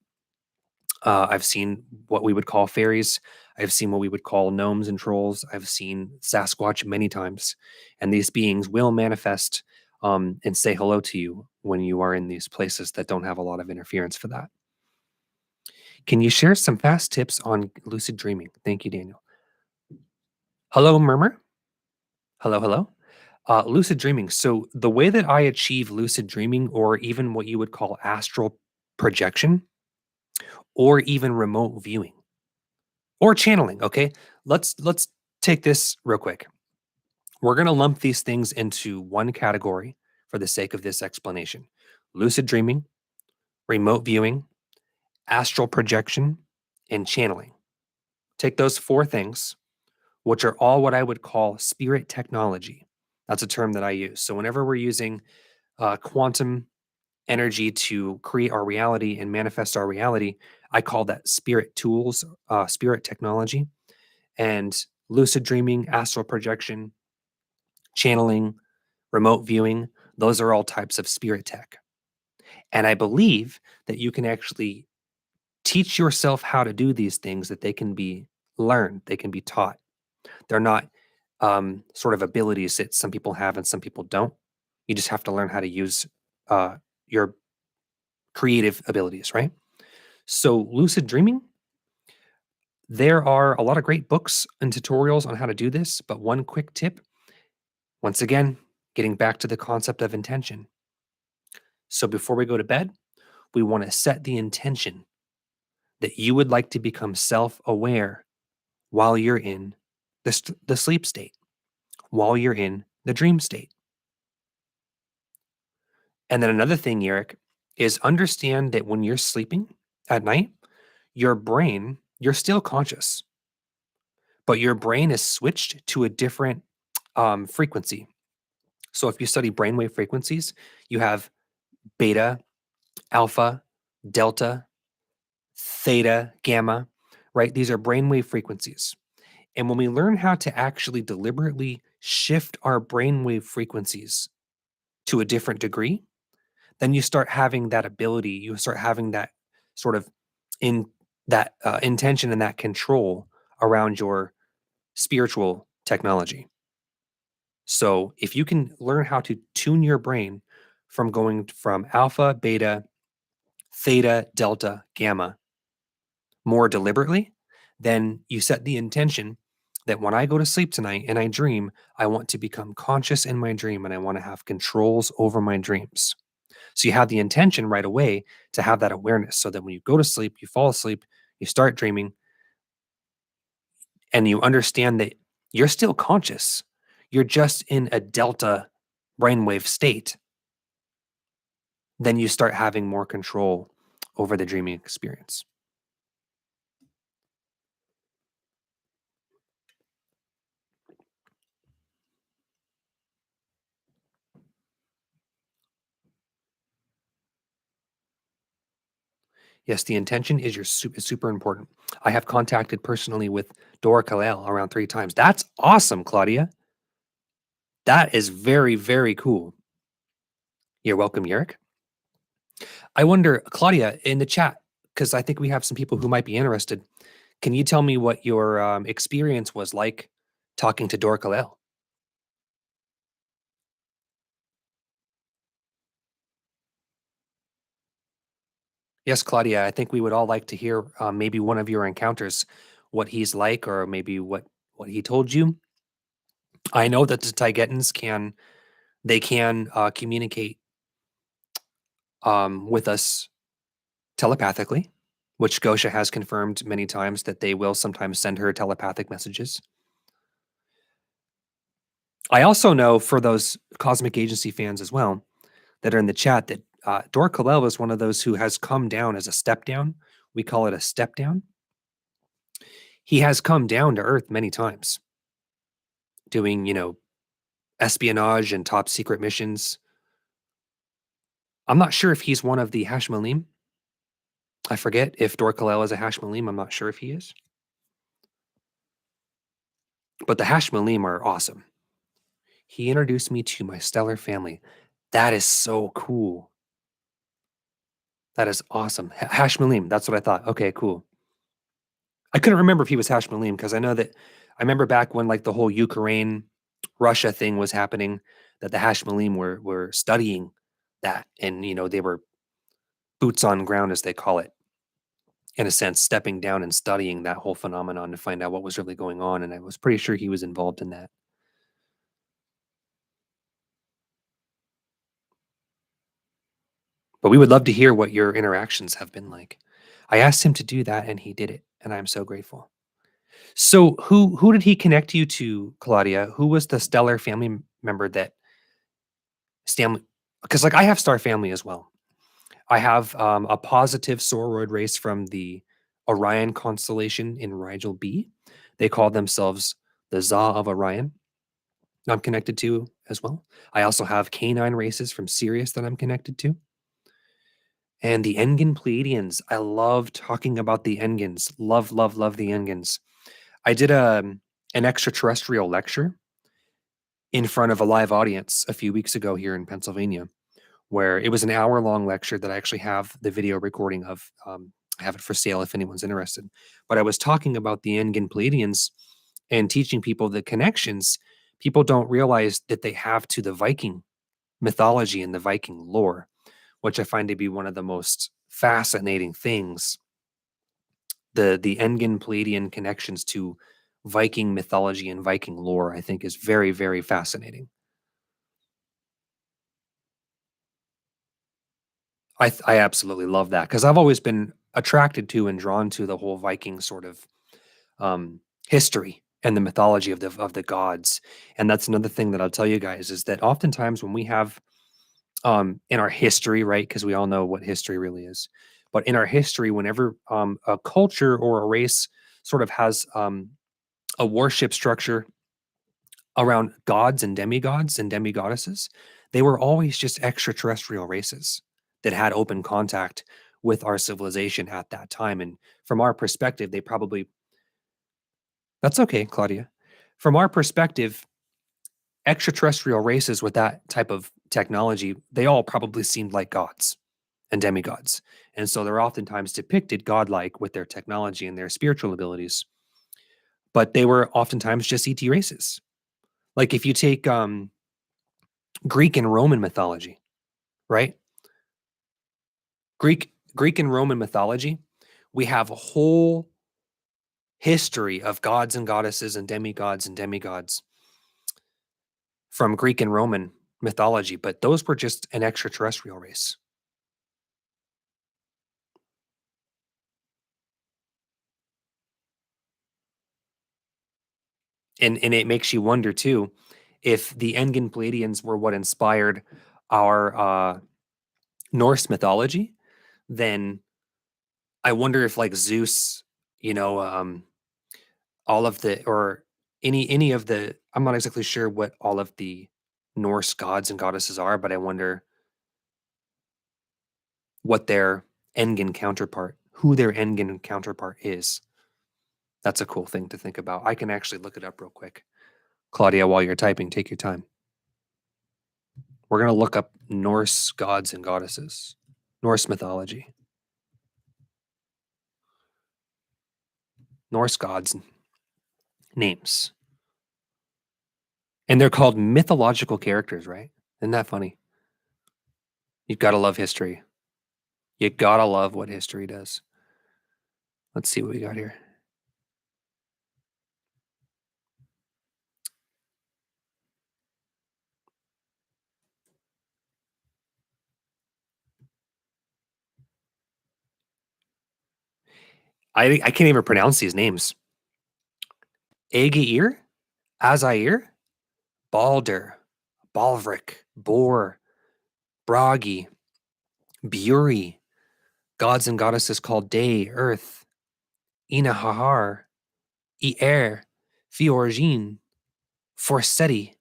I've seen what we would call fairies. I've seen what we would call gnomes and trolls. I've seen Sasquatch many times. And these beings will manifest and say hello to you when you are in these places that don't have a lot of interference for that. Can you share some fast tips on lucid dreaming? Thank you, Daniel. Hello, Murmur. Hello, hello. Lucid dreaming. So, the way that I achieve lucid dreaming, or even what you would call astral projection, or even remote viewing, or channeling, okay? Let's take this real quick. We're going to lump these things into one category for the sake of this explanation. Lucid dreaming, remote viewing, astral projection, and channeling. Take those four things, which are all what I would call spirit technology. That's a term that I use. So whenever we're using quantum energy to create our reality and manifest our reality, I call that spirit tools, spirit technology. And lucid dreaming, astral projection, channeling, remote viewing, those are all types of spirit tech. And I believe that you can actually teach yourself how to do these things, that they can be learned, they can be taught. They're not sort of abilities that some people have and some people don't. You just have to learn how to use your creative abilities, right? So, lucid dreaming, there are a lot of great books and tutorials on how to do this. But one quick tip, once again, getting back to the concept of intention. So, before we go to bed, we want to set the intention that you would like to become self aware while you're in the sleep state, while you're in the dream state. And then another thing, Eric, is understand that when you're sleeping at night, your brain, you're still conscious, but your brain is switched to a different frequency. So if you study brainwave frequencies, you have beta, alpha, delta, theta, gamma, right? These are brainwave frequencies. And when we learn how to actually deliberately shift our brainwave frequencies to a different degree, then you start having that ability, you start having that sort of in intention and that control around your spiritual technology. So if you can learn how to tune your brain from going from alpha, beta, theta, delta, gamma more deliberately, then you set the intention that when I go to sleep tonight and I dream, I want to become conscious in my dream and I want to have controls over my dreams. So you have the intention right away to have that awareness so that when you go to sleep, you fall asleep, you start dreaming, and you understand that you're still conscious. You're just in a delta brainwave state. Then you start having more control over the dreaming experience. Yes, the intention is is super important. I have contacted personally with Dora Kalel around 3 times. That's awesome, Claudia. That is very, very cool. You're welcome, Yerrick. I wonder, Claudia, in the chat, because I think we have some people who might be interested. Can you tell me what your experience was like talking to Dora Kalel? Yes, Claudia, I think we would all like to hear maybe one of your encounters, what he's like, or maybe what he told you. I know that the Taigetans can communicate with us telepathically, which Gosha has confirmed many times that they will sometimes send her telepathic messages. I also know for those Cosmic Agency fans as well that are in the chat that Dor Kalel is one of those who has come down as a step down. We call it a step down. He has come down to Earth many times, doing espionage and top secret missions. I'm not sure if he's one of the Hashmalim. I forget if Dor Kalel is a Hashmalim. I'm not sure if he is, but the Hashmalim are awesome. He introduced me to my stellar family. That is so cool. That is awesome. Hashmalim, that's what I thought. Okay, cool. I couldn't remember if he was Hashmalim because I know that I remember back when like the whole Ukraine Russia thing was happening that the Hashmalim were studying that, and they were boots on ground as they call it, in a sense, stepping down and studying that whole phenomenon to find out what was really going on, and I was pretty sure he was involved in that. But we would love to hear what your interactions have been like. I asked him to do that and he did it, and I'm so grateful. So who did he connect you to, Claudia? Who was the stellar family member that Stanley? Because like I have star family as well. I have a positive soroid race from the Orion constellation in Rigel B. They call themselves the Za of Orion. I'm connected to as well. I also have canine races from Sirius that I'm connected to. And the Engen Pleiadians. I love talking about the Engens. Love, love, love the Engens. I did an extraterrestrial lecture in front of a live audience a few weeks ago here in Pennsylvania, where it was an hour-long lecture that I actually have the video recording of. I have it for sale if anyone's interested. But I was talking about the Engen Pleiadians and teaching people the connections people don't realize that they have to the Viking mythology and the Viking lore, which I find to be one of the most fascinating things. The Engen Pleiadian connections to Viking mythology and Viking lore, I think, is very, very fascinating. I absolutely love that because I've always been attracted to and drawn to the whole Viking sort of history and the mythology of the gods. And that's another thing that I'll tell you guys is that oftentimes when we have in our history, right? Because we all know what history really is. But in our history, whenever a culture or a race sort of has a worship structure around gods and demigods and demigoddesses, they were always just extraterrestrial races that had open contact with our civilization at that time. And from our perspective, they probably, that's okay, Claudia. From our perspective, extraterrestrial races with that type of technology, they all probably seemed like gods and demigods. And so they're oftentimes depicted godlike with their technology and their spiritual abilities, but they were oftentimes just ET races. Like if you take Greek and Roman mythology, right? Greek and Roman mythology, we have a whole history of gods and goddesses and demigods from Greek and Roman mythology, but those were just an extraterrestrial race. And it makes you wonder too, if the Engen Pleiadians were what inspired our Norse mythology, then I wonder if like Zeus, you know, all of the or any of the I'm not exactly sure what all of the Norse gods and goddesses are, but I wonder what their Engen counterpart, who their Engen counterpart is. That's a cool thing to think about. I can actually look it up real quick. Claudia, while you're typing, take your time. We're going to look up Norse gods and goddesses, Norse mythology, Norse gods names. And they're called mythological characters, right? Isn't that funny? You've got to love history. You got to love what history does. Let's see what we got here. I can't even pronounce these names. Aegir, Azair, Balder, Balvric, Bor, Bragi, Buri, gods and goddesses called Day, Earth, Inahahar, Ier, Fiorgin, Forseti,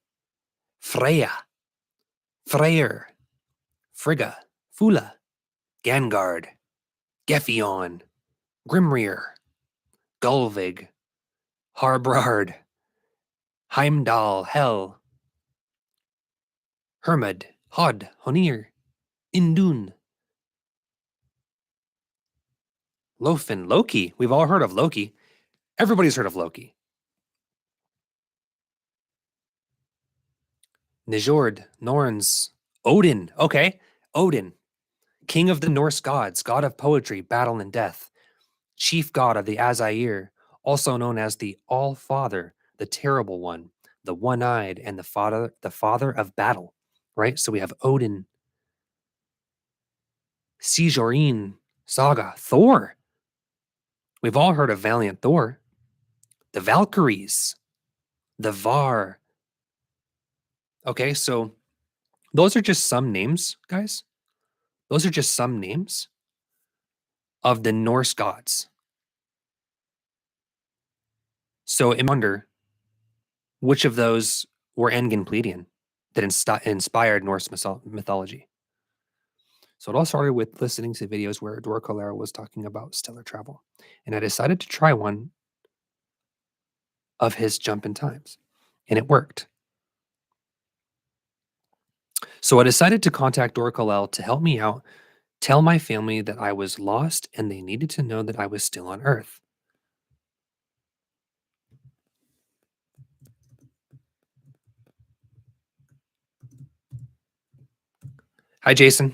Freya, Freyr, Frigga, Fula, Gangard, Geffion, Grimrir, Gulvig, Harbrard, Heimdall, Hel, Hermod, Hod, Honir, Indun, Lofin, Loki. We've all heard of Loki. Everybody's heard of Loki. Njord, Norns, Odin. Okay, Odin, king of the Norse gods, god of poetry, battle, and death, chief god of the Azair, also known as the All-Father, the Terrible One, the One-Eyed, and the father of battle. Right? So we have Odin, Sijorin, Saga, Thor. We've all heard of Valiant Thor, the Valkyries, the Var. Okay, so those are just some names, guys. Those are just some names of the Norse gods. So I wonder which of those were Engen Pleiadian that inspired Norse mythology. So it all started with listening to videos where Dor Colera was talking about stellar travel. And I decided to try one of his jump in times. And it worked. So I decided to contact Dor Kalel to help me out, tell my family that I was lost and they needed to know that I was still on Earth. Hi, Jason.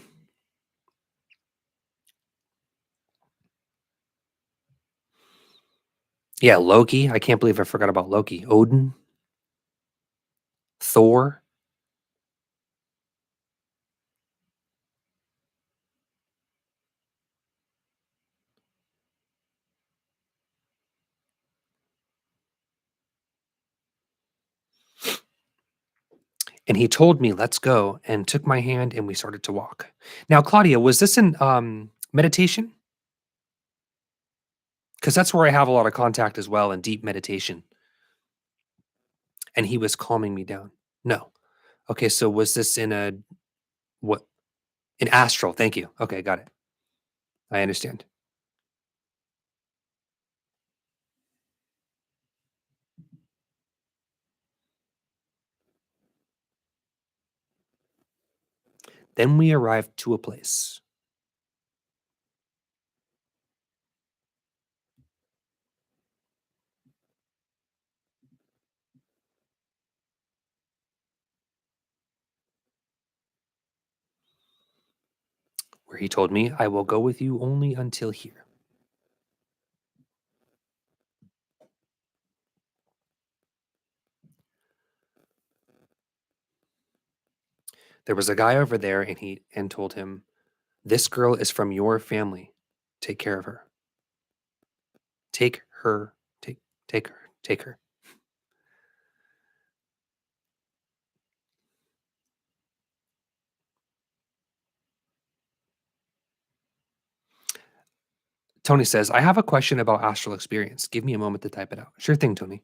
Yeah, Loki. I can't believe I forgot about Loki. Odin, Thor. And he told me, let's go, and took my hand and we started to walk. Now, Claudia, was this in meditation? Because that's where I have a lot of contact as well in deep meditation. And he was calming me down. No. Okay, so was this in a what an astral? Thank you. Okay, got it. I understand. Then we arrived to a place where he told me, "I will go with you only until here." There was a guy over there and told him, "This girl is from your family. Take care of her. Take her. Take her. Take her." Tony says, "I have a question about astral experience. Give me a moment to type it out." Sure thing, Tony.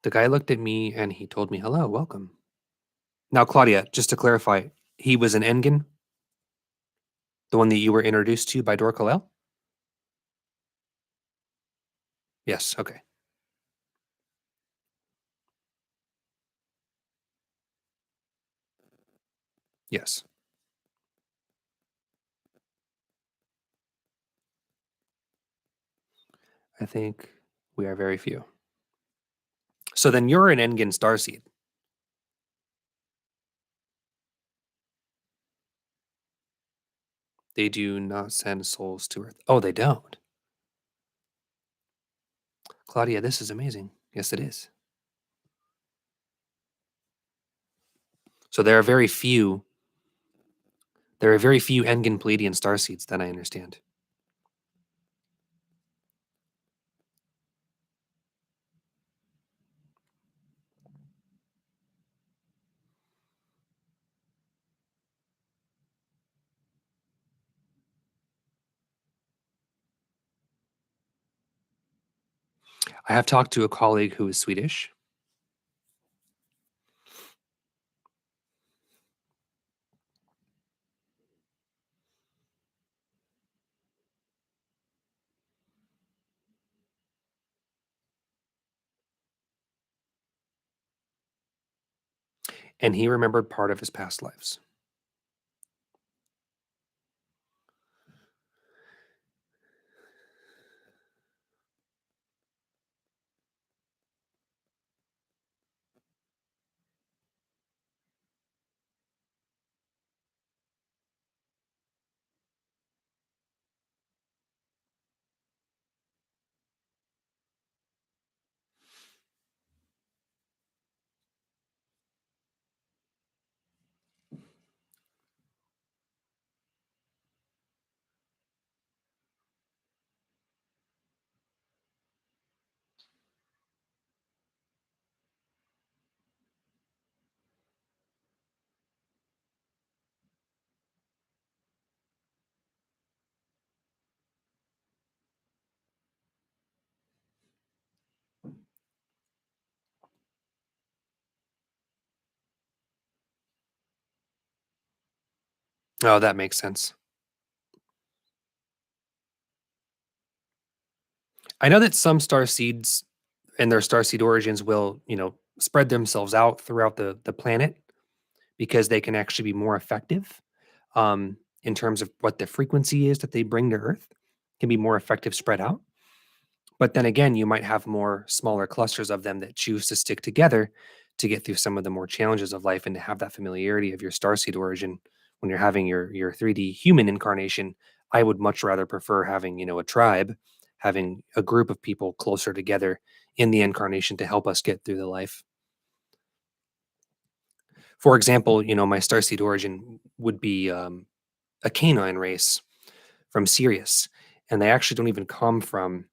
The guy looked at me and he told me, "Hello, welcome." Now, Claudia, just to clarify, he was an Engen, the one that you were introduced to by Dorkalel? Yes, okay. Yes. I think we are very few. So then you're an Engen starseed. They do not send souls to Earth. Oh, they don't. Claudia, this is amazing. Yes, it is. So there are very few Engen Pleiadian starseeds, then I understand. I have talked to a colleague who is Swedish, and he remembered part of his past lives. Oh, that makes sense. I know that some star seeds and their starseed origins will, spread themselves out throughout the planet because they can actually be more effective in terms of what the frequency is that they bring to Earth can be more effective spread out. But then again, you might have more smaller clusters of them that choose to stick together to get through some of the more challenges of life and to have that familiarity of your starseed origin when you're having your 3D human incarnation. I would much rather prefer having, a tribe, having a group of people closer together in the incarnation to help us get through the life. For example, my starseed origin would be a canine race from Sirius, and they actually don't even come from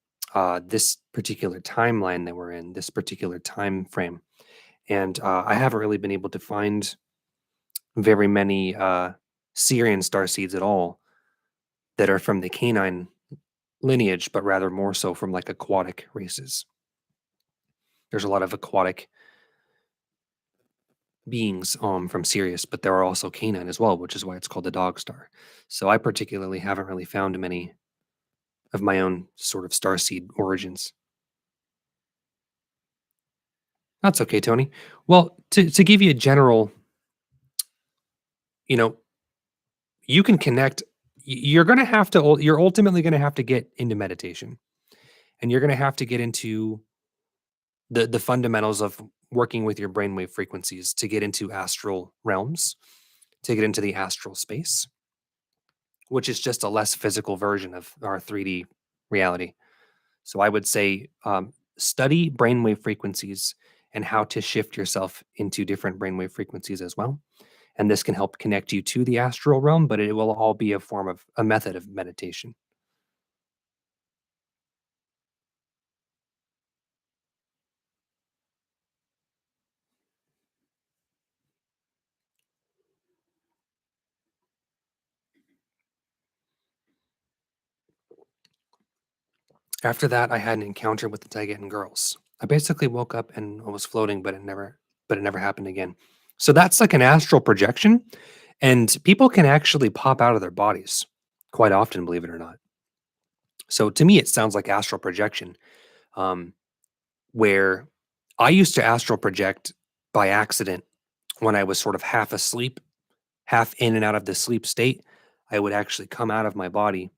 this particular timeline that we're in, this particular time frame. and I haven't really been able to find very many Syrian starseeds at all that are from the canine lineage, but rather more so from like aquatic races. There's a lot of aquatic beings from Sirius, but there are also canine as well, which is why it's called the dog star. So I particularly haven't really found many of my own sort of starseed origins. That's okay, Tony. Well, to give you a general, you know, you can connect. You're going to have to. You're ultimately going to have to get into meditation, and you're going to have to get into the fundamentals of working with your brainwave frequencies to get into astral realms, to get into the astral space, which is just a less physical version of our 3D reality. So I would say study brainwave frequencies and how to shift yourself into different brainwave frequencies as well. And this can help connect you to the astral realm, but it will all be a form of a method of meditation. After that, I had an encounter with the Taigetan girls. I basically woke up and I was floating, but it never happened again. So that's like an astral projection, and people can actually pop out of their bodies quite often, believe it or not. So to me, it sounds like astral projection, um, where I used to astral project by accident when I was sort of half asleep, half in and out of the sleep state. I would actually come out of my body.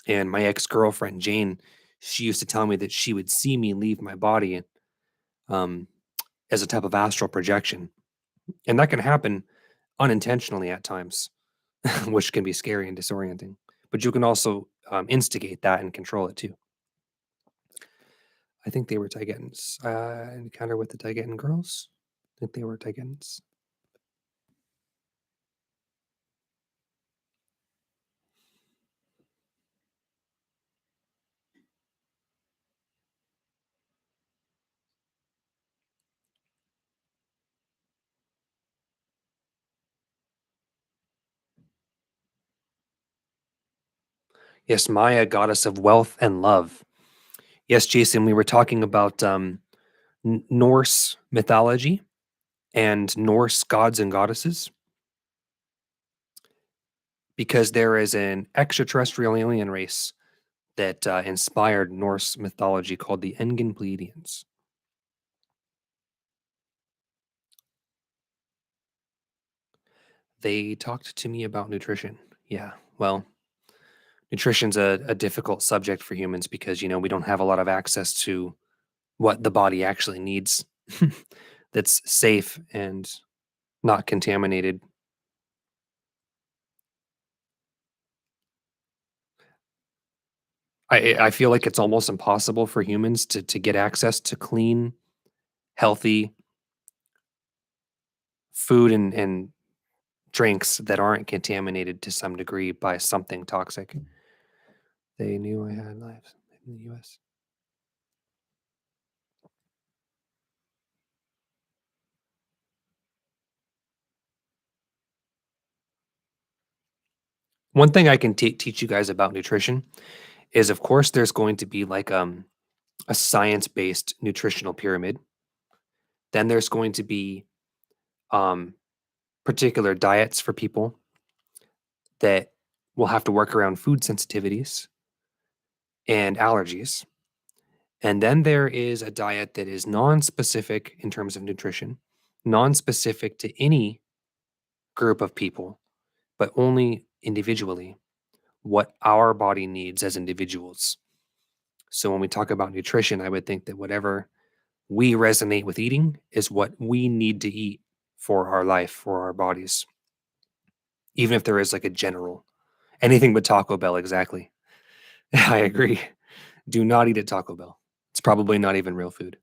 And my ex girlfriend, Jane, she used to tell me that she would see me leave my body um, as a type of astral projection. And that can happen unintentionally at times, which can be scary and disorienting. But you can also instigate that and control it too. I think they were Taigetans. Encounter with the Taigetan girls. I think they were Taigetans. Yes, Maya, goddess of wealth and love. Yes, Jason, we were talking about Norse mythology and Norse gods and goddesses because there is an extraterrestrial alien race that inspired Norse mythology called the Engen Pleiadians. They talked to me about nutrition. Yeah, well, nutrition's a difficult subject for humans because we don't have a lot of access to what the body actually needs that's safe and not contaminated. I feel like it's almost impossible for humans to get access to clean, healthy food and drinks that aren't contaminated to some degree by something toxic. They knew I had lives in the US. One thing I can teach you guys about nutrition is, of course, there's going to be like a science-based nutritional pyramid. Then there's going to be um, particular diets for people that will have to work around food sensitivities and allergies. And then there is a diet that is non-specific in terms of nutrition, non-specific to any group of people, but only individually what our body needs as individuals. So when we talk about nutrition, I would think that whatever we resonate with eating is what we need to eat for our life, for our bodies, even if there is like a general anything but Taco Bell. Exactly. I agree. Do not eat at Taco Bell. It's probably not even real food.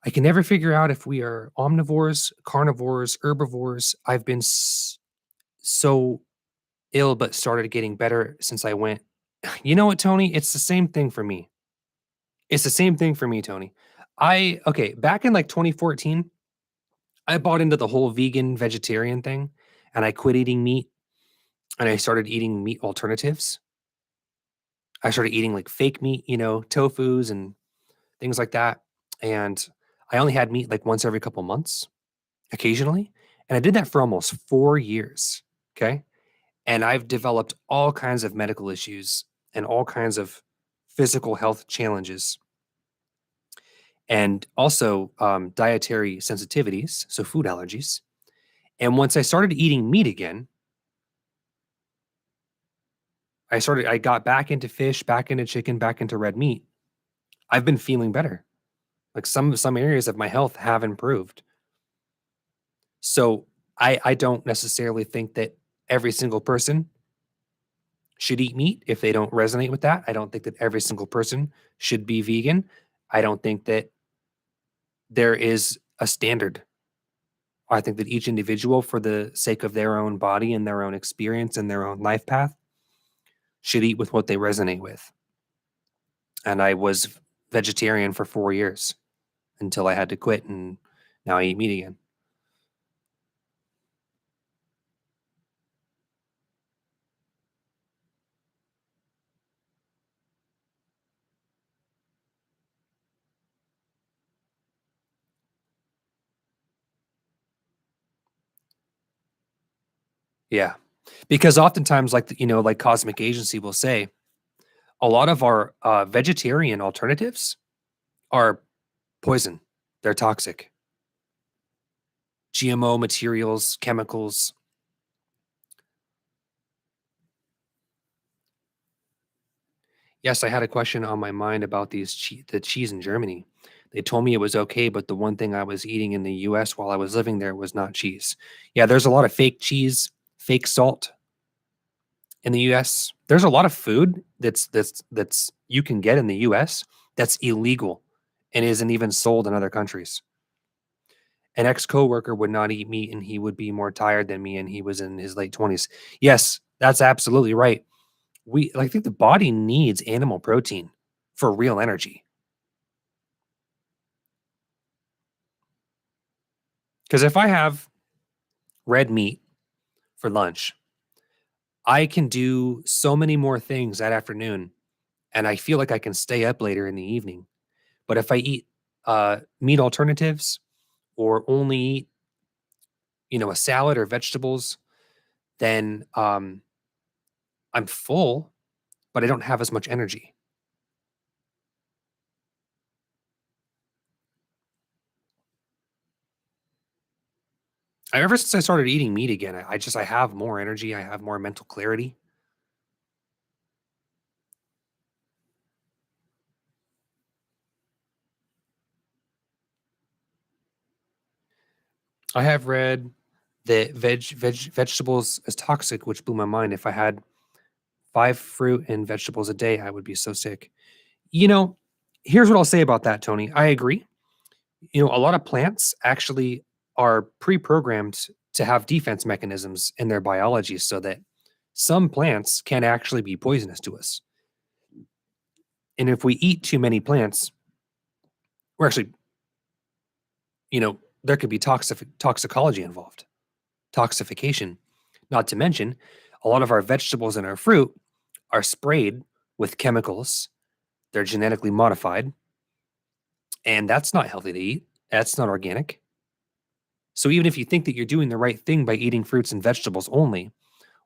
I can never figure out if we are omnivores, carnivores, herbivores. I've been so ill, but started getting better since I went. You know what, Tony? It's the same thing for me. It's the same thing for me, Tony. I okay, back in like 2014, I bought into the whole vegan vegetarian thing and I quit eating meat and I started eating meat alternatives. I started eating like fake meat, tofus and things like that. And I only had meat like once every couple months, occasionally. And I did that for almost 4 years. Okay. And I've developed all kinds of medical issues and all kinds of physical health challenges and also dietary sensitivities, so food allergies. And once I started eating meat again, I got back into fish, back into chicken, back into red meat. I've been feeling better. Like some areas of my health have improved. So I don't necessarily think that every single person should eat meat if they don't resonate with that. I don't think that every single person should be vegan. I don't think that there is a standard. I think that each individual, for the sake of their own body and their own experience and their own life path, should eat with what they resonate with. And I was vegetarian for 4 years until I had to quit, and now I eat meat again. Yeah, because oftentimes, like Cosmic Agency will say, a lot of our vegetarian alternatives are poison. They're toxic. GMO materials, chemicals. Yes, I had a question on my mind about the cheese in Germany. They told me it was okay, but the one thing I was eating in the US while I was living there was not cheese. Yeah, there's a lot of fake cheese, fake salt in the US. There's a lot of food that's you can get in the US that's illegal and isn't even sold in other countries. An ex-coworker would not eat meat and he would be more tired than me and he was in his late 20s. Yes, that's absolutely right. I think the body needs animal protein for real energy. Because if I have red meat for lunch, I can do so many more things that afternoon, and I feel like I can stay up later in the evening. But if I eat meat alternatives or only eat, a salad or vegetables, then I'm full, but I don't have as much energy. Ever since I started eating meat again, I have more energy. I have more mental clarity. I have read that vegetables is toxic, which blew my mind. If I had 5 fruit and vegetables a day, I would be so sick. You know, Here's what I'll say about that, Tony. I agree. A lot of plants actually are pre-programmed to have defense mechanisms in their biology so that some plants can actually be poisonous to us. And if we eat too many plants, we're actually, there could be toxicology involved, toxification. Not to mention, a lot of our vegetables and our fruit are sprayed with chemicals. They're genetically modified, and that's not healthy to eat. That's not organic. So even if you think that you're doing the right thing by eating fruits and vegetables only,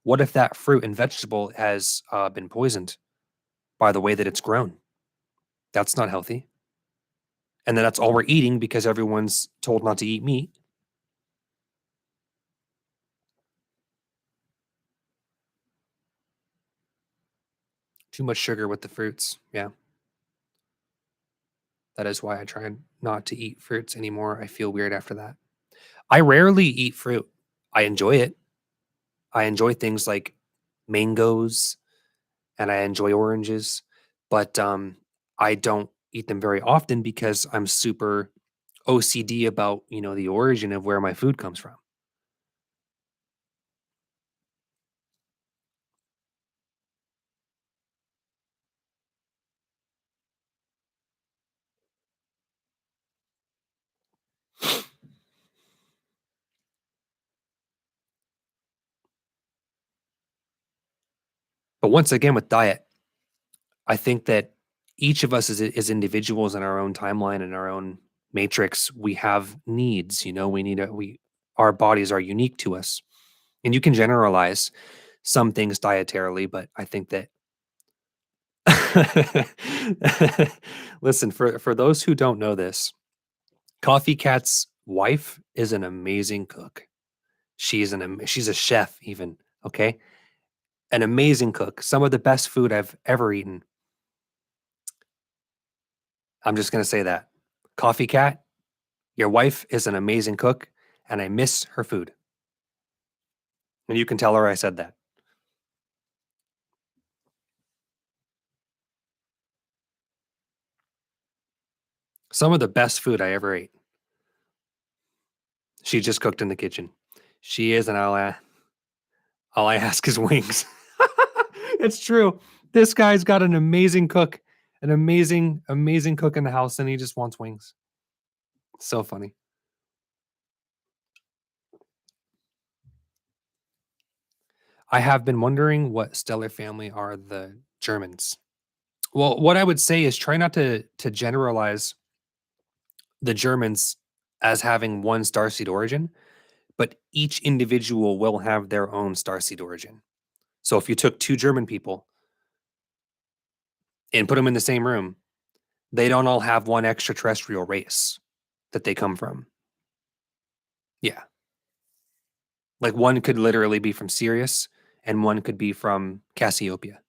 what if that fruit and vegetable has been poisoned by the way that it's grown? That's not healthy. And then that's all we're eating because everyone's told not to eat meat. Too much sugar with the fruits. Yeah, that is why I try not to eat fruits anymore. I feel weird after that. I rarely eat fruit. I enjoy it. I enjoy things like mangoes and I enjoy oranges, but I don't eat them very often because I'm super OCD about, the origin of where my food comes from. But once again, with diet, I think that each of us as individuals in our own timeline and our own matrix, we have needs. We need a we our bodies are unique to us. And you can generalize some things dietarily, but I think that listen, for those who don't know this, Coffee Cat's wife is an amazing cook. She's a chef even, okay? An amazing cook. Some of the best food I've ever eaten. I'm just gonna say that. Coffee Cat, your wife is an amazing cook, and I miss her food. And you can tell her I said that. Some of the best food I ever ate. She just cooked in the kitchen. She is, and all I ask is wings. It's true. This guy's got an amazing cook, an amazing, amazing cook in the house, and he just wants wings. So funny. I have been wondering what stellar family are the Germans. Well, what I would say is try not to generalize the Germans as having one starseed origin, but each individual will have their own starseed origin. So if you took two German people and put them in the same room, they don't all have one extraterrestrial race that they come from. Yeah. Like one could literally be from Sirius and one could be from Cassiopeia.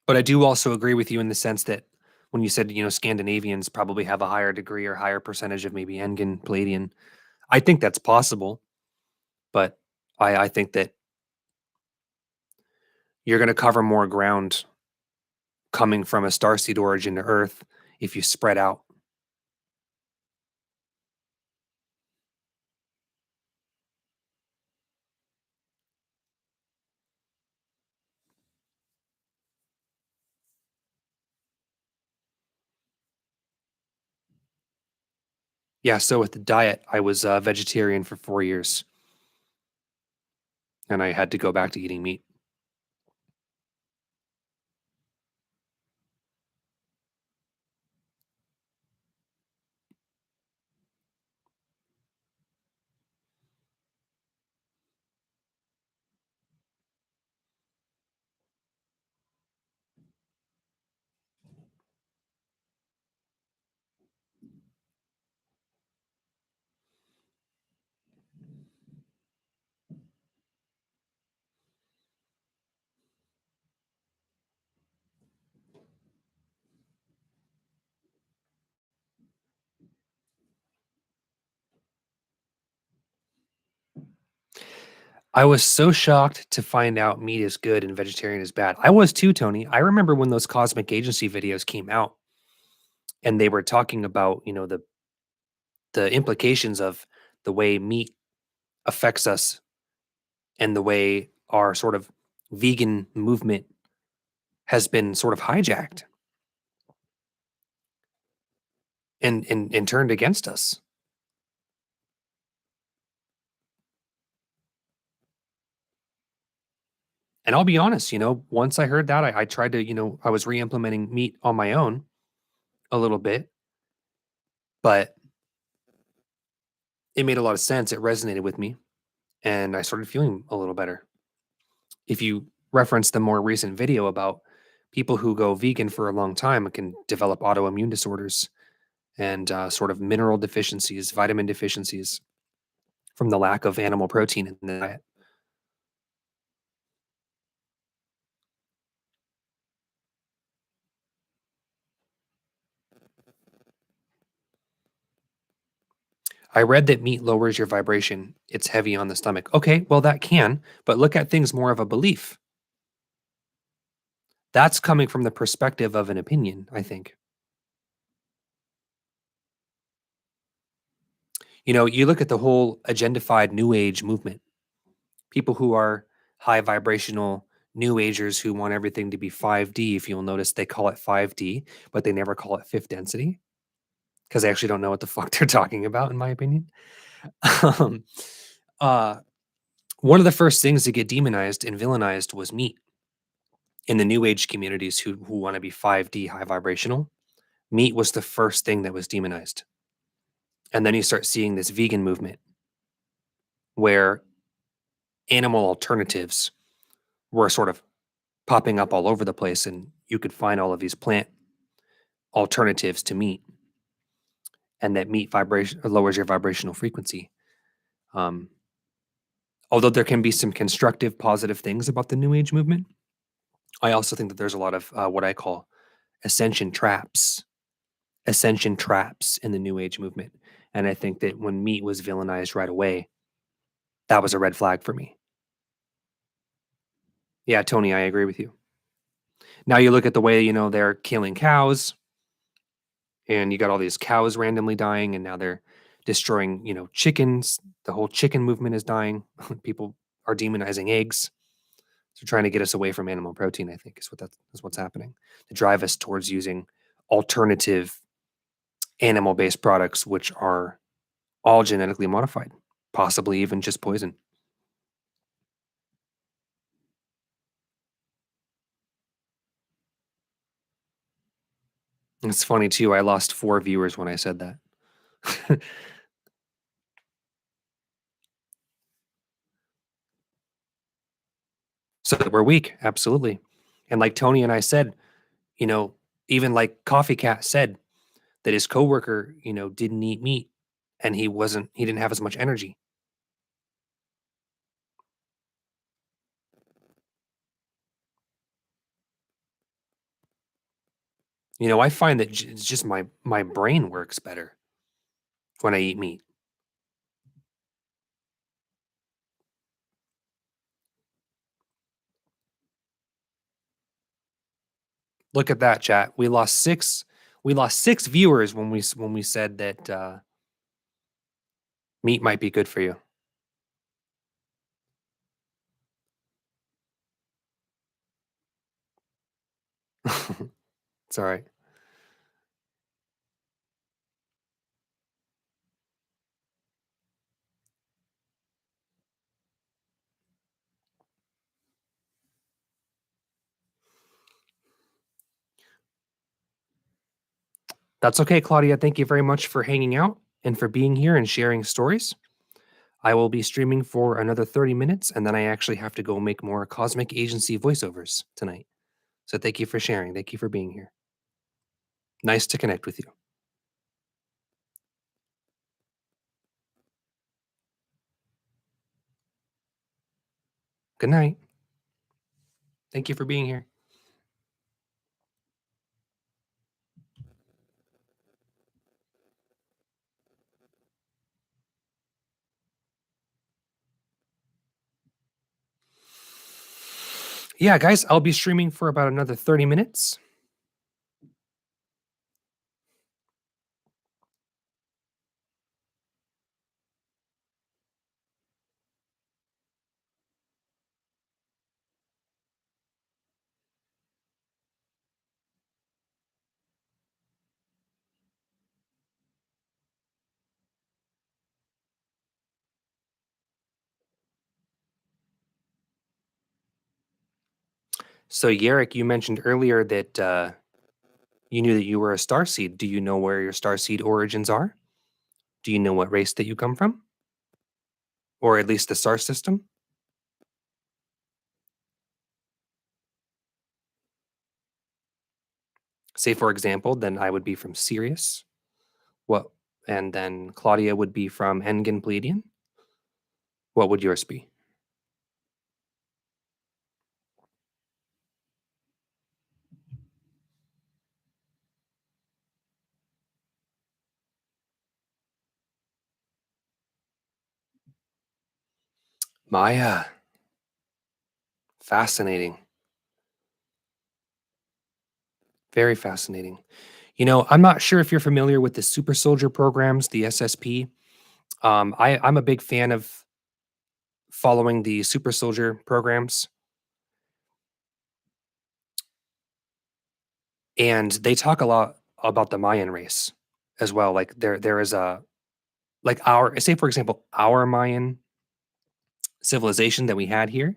But I do also agree with you in the sense that when you said, Scandinavians probably have a higher degree or higher percentage of maybe Engen, Palladian. I think that's possible, but I think that you're going to cover more ground coming from a starseed origin to Earth if you spread out. Yeah, so with the diet, I was a vegetarian for 4 years and I had to go back to eating meat. I was so shocked to find out meat is good and vegetarian is bad. I was too, Tony. I remember when those Cosmic Agency videos came out and they were talking about, the implications of the way meat affects us and the way our sort of vegan movement has been sort of hijacked and turned against us. And I'll be honest, once I heard that, I tried to, I was re-implementing meat on my own a little bit, but it made a lot of sense. It resonated with me and I started feeling a little better. If you reference the more recent video about people who go vegan for a long time can develop autoimmune disorders and sort of mineral deficiencies, vitamin deficiencies from the lack of animal protein in the diet. I read that meat lowers your vibration. It's heavy on the stomach. Okay, well, that can, but look at things more of a belief. That's coming from the perspective of an opinion, I think. You look at the whole agendified new age movement, people who are high vibrational new agers who want everything to be 5D. If you'll notice, they call it 5D, but they never call it fifth density because they actually don't know what the fuck they're talking about, in my opinion. um, uh, One of the first things to get demonized and villainized was meat. In the new age communities who want to be 5D high vibrational, meat was the first thing that was demonized. And then you start seeing this vegan movement where animal alternatives were sort of popping up all over the place, and you could find all of these plant alternatives to meat, and that meat vibration lowers your vibrational frequency. Um, Although there can be some constructive, positive things about the New Age movement, I also think that there's a lot of what I call ascension traps, ascension traps in the New Age movement. And I think that when meat was villainized right away, that was a red flag for me. Yeah, Tony, I agree with you. Now you look at the way, they're killing cows, and you got all these cows randomly dying, and now they're destroying, chickens. The whole chicken movement is dying. People are demonizing eggs. So trying to get us away from animal protein, I think, is what's happening to drive us towards using alternative animal-based products, which are all genetically modified, possibly even just poison. It's funny too. I lost 4 viewers when I said that. So we're weak, absolutely. And like Tony and I said, you know, even like Coffee Cat said that his coworker, didn't eat meat and he didn't have as much energy. I find that it's just my brain works better when I eat meat. Look at that, chat. We lost 6 viewers when we said that meat might be good for you. It's all right. That's okay, Claudia. Thank you very much for hanging out and for being here and sharing stories. I will be streaming for another 30 minutes, and then I actually have to go make more Cosmic Agency voiceovers tonight. So thank you for sharing. Thank you for being here. Nice to connect with you. Good night. Thank you for being here. Yeah, guys, I'll be streaming for about another 30 minutes. So, Yarrick, you mentioned earlier that you knew that you were a starseed. Do you know where your starseed origins are? Do you know what race that you come from? Or at least the star system? Say, for example, then I would be from Sirius. What? And then Claudia would be from Engen Pleiadian. What would yours be? Maya. Fascinating. Very fascinating. I'm not sure if you're familiar with the super soldier programs, the SSP. I'm a big fan of following the super soldier programs, and they talk a lot about the Mayan race as well. Like there is a like our say for example our Mayan civilization that we had here,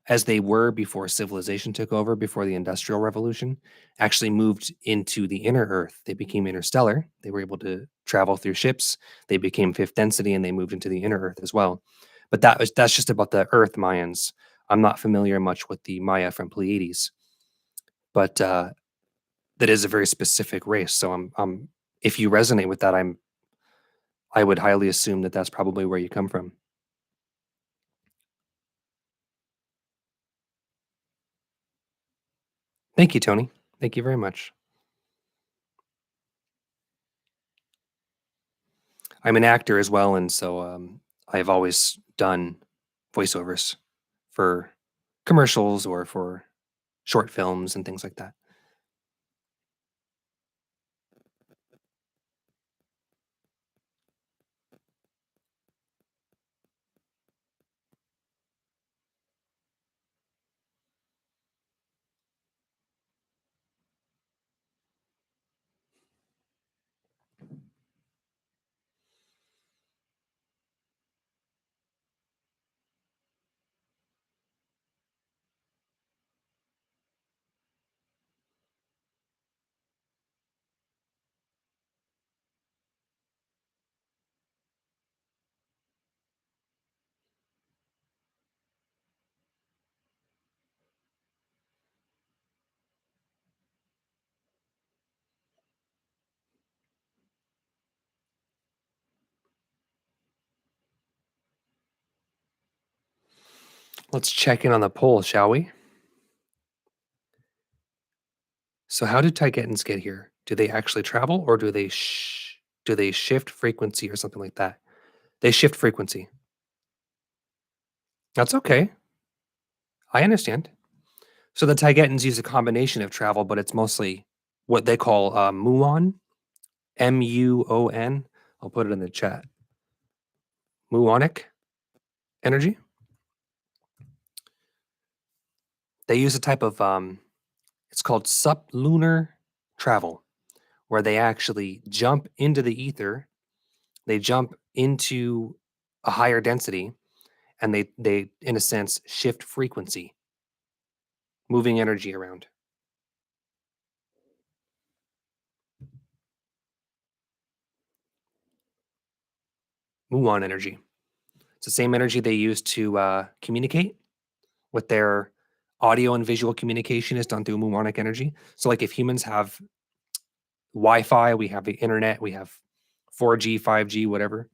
as they were before civilization took over, before the Industrial Revolution, actually moved into the inner Earth. They became interstellar. They were able to travel through ships. They became fifth density and they moved into the inner Earth as well. But that's just about the Earth Mayans. I'm not familiar much with the Maya from Pleiades, but that is a very specific race. So if you resonate with that, I would highly assume that that's probably where you come from. Thank you, Tony. Thank you very much. I'm an actor as well, and so I've always done voiceovers for commercials or for short films and things like that. Let's check in on the poll, shall we? So, how do Tigetans get here? Do they actually travel, or do they shift frequency or something like that? They shift frequency. That's okay. I understand. So the Tigetans use a combination of travel, but it's mostly what they call muon, Muon. I'll put it in the chat. Muonic energy. They use a type of it's called sublunar travel, where they actually jump into the ether. They jump into a higher density, and they in a sense shift frequency, moving energy around. Muon energy. It's the same energy they use to communicate with their audio and visual communication is done through muonic energy. So, like if humans have Wi-Fi, we have the internet, we have 4G, 5G, whatever.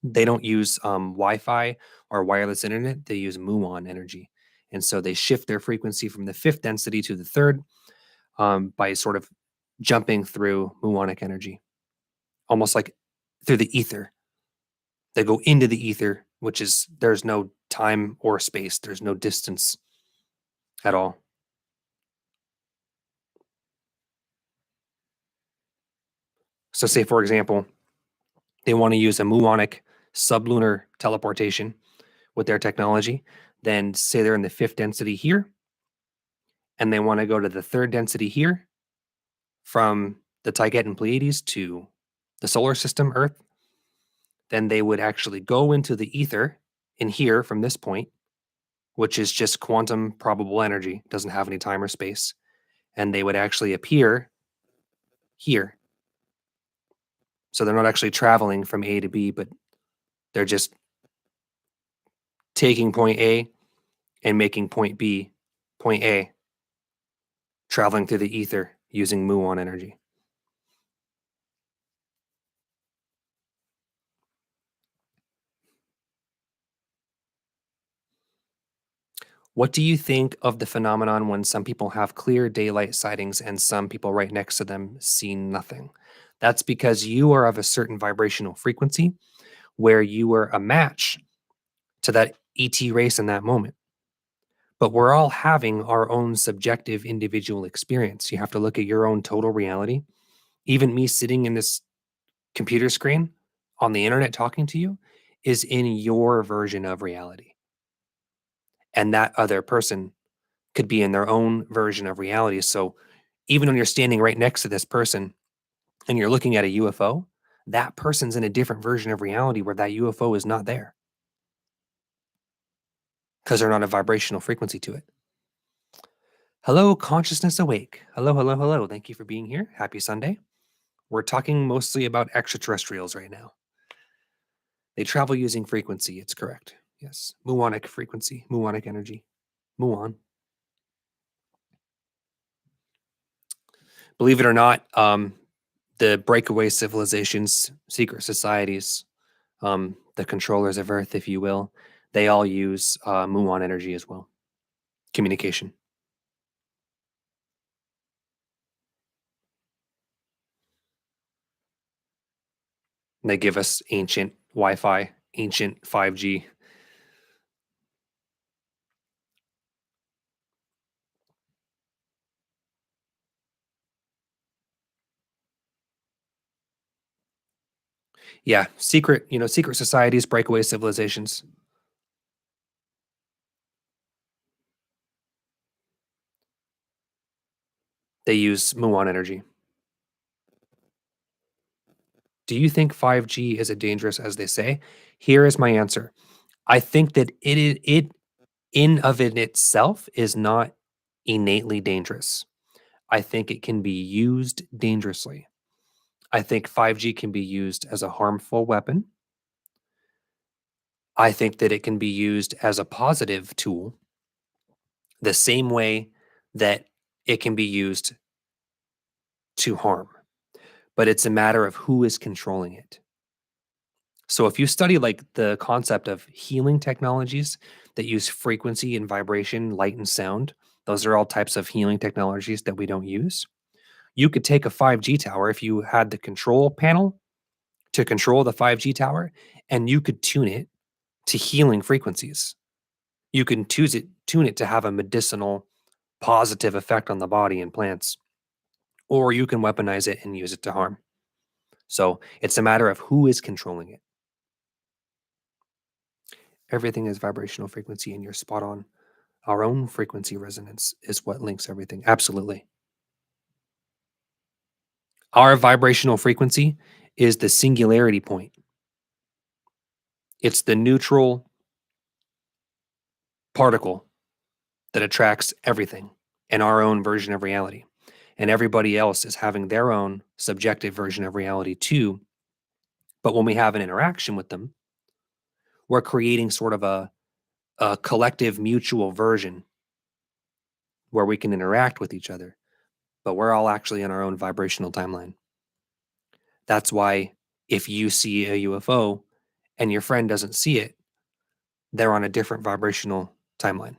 They don't use Wi-Fi or wireless internet. They use muon energy, and so they shift their frequency from the fifth density to the third by sort of jumping through muonic energy, almost like through the ether. They go into the ether, which is there's no time or space. There's no distance at all. So, say for example, they want to use a muonic sublunar teleportation with their technology, then say they're in the fifth density here, and they want to go to the third density here from the Tigetan Pleiades to the solar system, Earth, then they would actually go into the ether in here from this point, which is just quantum probable energy, doesn't have any time or space, and they would actually appear here. So they're not actually traveling from A to B, but they're just taking point A and making point B point A, traveling through the ether using muon energy. What do you think of the phenomenon when some people have clear daylight sightings and some people right next to them see nothing? That's because you are of a certain vibrational frequency where you are a match to that ET race in that moment. But we're all having our own subjective individual experience. You have to look at your own total reality. Even me sitting in this computer screen on the internet talking to you is in your version of reality. And that other person could be in their own version of reality. So even when you're standing right next to this person and you're looking at a UFO, that person's in a different version of reality where that UFO is not there. because they're not a vibrational frequency to it. Hello, consciousness awake. Hello, hello, hello. Thank you for being here. Happy Sunday. We're talking mostly about extraterrestrials right now. They travel using frequency. It's correct. Yes. Muonic frequency, muonic energy. Muon. Believe it or not, the breakaway civilizations, secret societies, the controllers of Earth, if you will, they all use muon energy as well. Communication. They give us ancient Wi-Fi, ancient 5G. Yeah, secret societies, breakaway civilizations. They use muon energy. Do you think 5G is as dangerous as they say? Here is my answer. I think that it in of it itself is not innately dangerous. I think it can be used dangerously. I think 5G can be used as a harmful weapon. I think that it can be used as a positive tool the same way that it can be used to harm, but it's a matter of who is controlling it. So if you study like the concept of healing technologies that use frequency and vibration, light and sound, those are all types of healing technologies that we don't use. You could take a 5G tower if you had the control panel to control the 5G tower and you could tune it to healing frequencies. You can tune it to have a medicinal positive effect on the body and plants, or you can weaponize it and use it to harm. So it's a matter of who is controlling it. Everything is vibrational frequency, and you're spot on. Our own frequency resonance is what links everything. Absolutely. Our vibrational frequency is the singularity point, it's the neutral particle that attracts everything in our own version of reality. And everybody else is having their own subjective version of reality too. But when we have an interaction with them, we're creating sort of a collective mutual version where we can interact with each other, but we're all actually in our own vibrational timeline. That's why if you see a UFO and your friend doesn't see it, they're on a different vibrational timeline.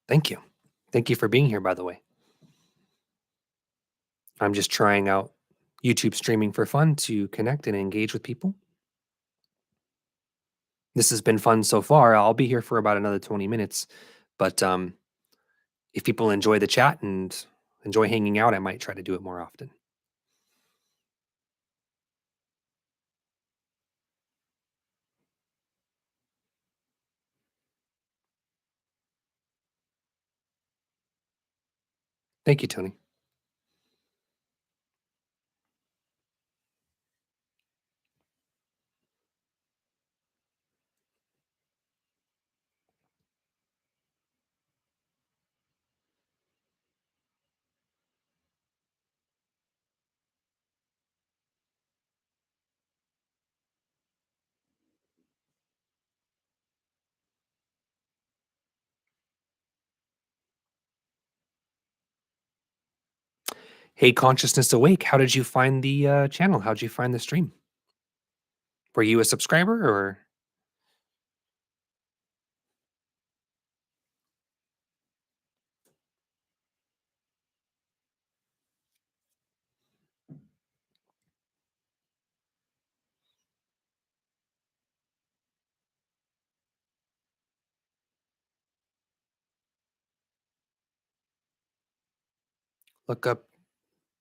Thank you. Thank you for being here, by the way. I'm just trying out YouTube streaming for fun to connect and engage with people. This has been fun so far. I'll be here for about another 20 minutes, but if people enjoy the chat and enjoy hanging out, I might try to do it more often. Thank you, Tony. Hey, Consciousness Awake, how did you find the channel? How'd you find the stream? Were you a subscriber or look up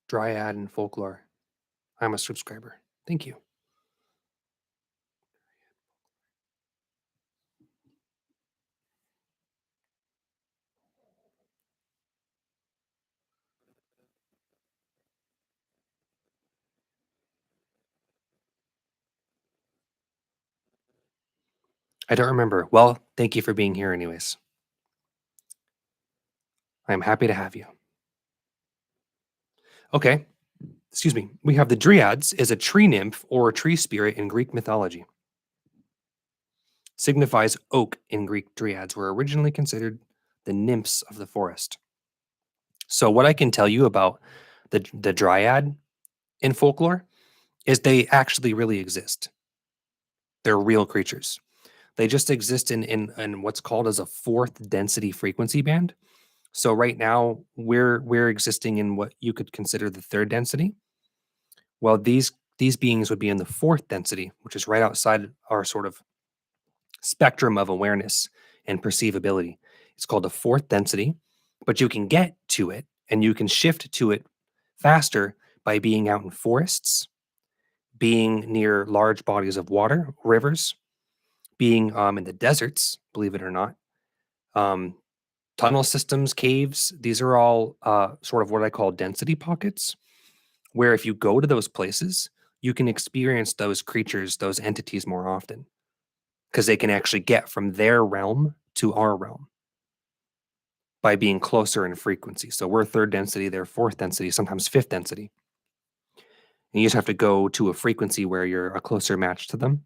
Dryad and Folklore? I'm a subscriber. Thank you. I don't remember. Well, thank you for being here anyways. I'm happy to have you. Okay, excuse me. We have the Dryads is a tree nymph or a tree spirit in Greek mythology. Signifies oak in Greek. Dryads were originally considered the nymphs of the forest. So what I can tell you about the dryad in folklore is they actually really exist. They're real creatures. They just exist in what's called as a fourth density frequency band. So right now we're existing in what you could consider the third density. Well, these beings would be in the fourth density, which is right outside our sort of spectrum of awareness and perceivability. It's called the fourth density, but you can get to it and you can shift to it faster by being out in forests, being near large bodies of water, rivers, being in the deserts, believe it or not, um, tunnel systems, caves. These are all sort of what I call density pockets, where if you go to those places, you can experience those creatures, those entities more often because they can actually get from their realm to our realm by being closer in frequency. So we're third density, they're fourth density, sometimes fifth density. And you just have to go to a frequency where you're a closer match to them.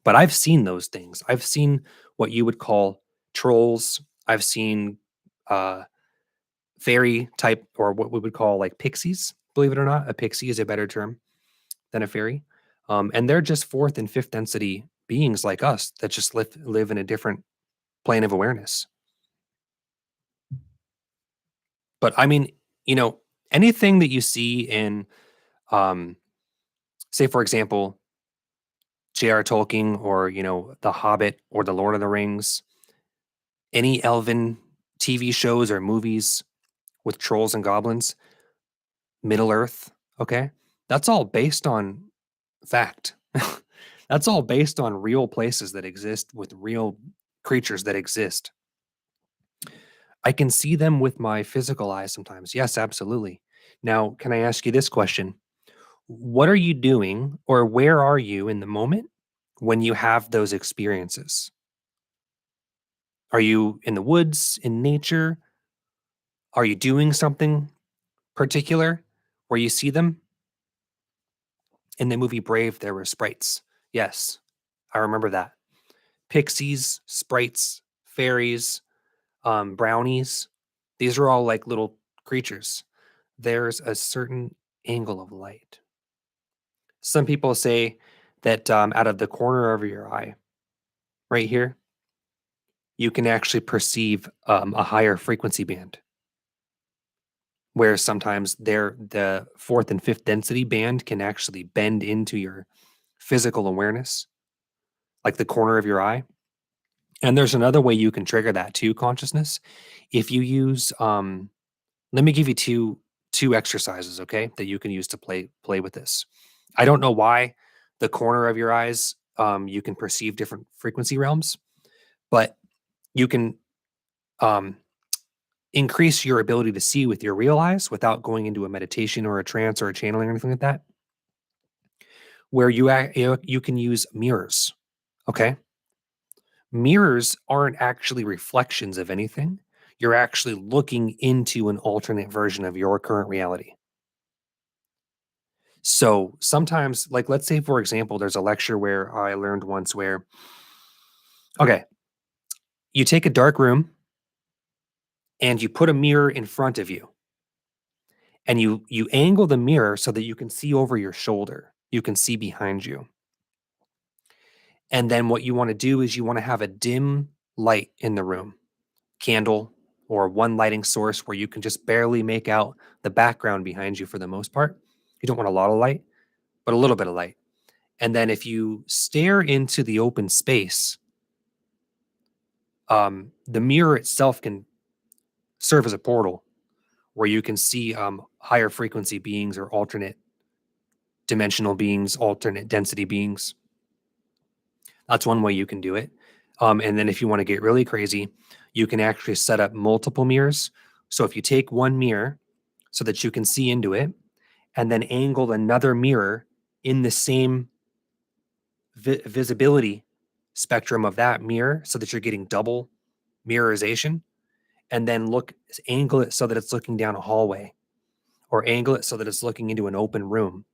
But I've seen those things. I've seen what you would call trolls. I've seen uh, fairy type, or what we would call like pixies. Believe it or not, a pixie is a better term than a fairy. And they're just fourth and fifth density beings like us that just live in a different plane of awareness. But I mean, you know, anything that you see in, um, say, for example, J.R. Tolkien or, The Hobbit or The Lord of the Rings, any elven TV shows or movies with trolls and goblins, Middle Earth, okay? That's all based on fact. That's all based on real places that exist with real creatures that exist. I can see them with my physical eyes sometimes. Yes, absolutely. Now, can I ask you this question? What are you doing or where are you in the moment when you have those experiences? Are you in the woods, in nature? Are you doing something particular where you see them? In the movie Brave, there were sprites. Yes, I remember that. Pixies, sprites, fairies, brownies. These are all like little creatures. There's a certain angle of light. Some people say that out of the corner of your eye, right here, you can actually perceive a higher frequency band. Where sometimes the fourth and fifth density band can actually bend into your physical awareness, like the corner of your eye. And there's another way you can trigger that too, consciousness. If you use let me give you two exercises, okay, that you can use to play with this. I don't know why the corner of your eyes you can perceive different frequency realms, but you can um increase your ability to see with your real eyes without going into a meditation or a trance or a channeling or anything like that, where you can use mirrors. Okay, mirrors aren't actually reflections of anything. You're actually looking into an alternate version of your current reality. So sometimes, like, let's say, for example, there's a lecture where I learned once where, okay, you take a dark room and you put a mirror in front of you and you angle the mirror so that you can see over your shoulder. You can see behind you. And then what you want to do is you want to have a dim light in the room, candle or one lighting source where you can just barely make out the background behind you for the most part. You don't want a lot of light, but a little bit of light. And then if you stare into the open space, the mirror itself can serve as a portal where you can see higher frequency beings or alternate dimensional beings, alternate density beings. That's one way you can do it. And then if you want to get really crazy, you can actually set up multiple mirrors. So if you take one mirror so that you can see into it, and then angle another mirror in the same visibility spectrum of that mirror so that you're getting double mirrorization, and then angle it so that it's looking down a hallway, or angle it so that it's looking into an open room,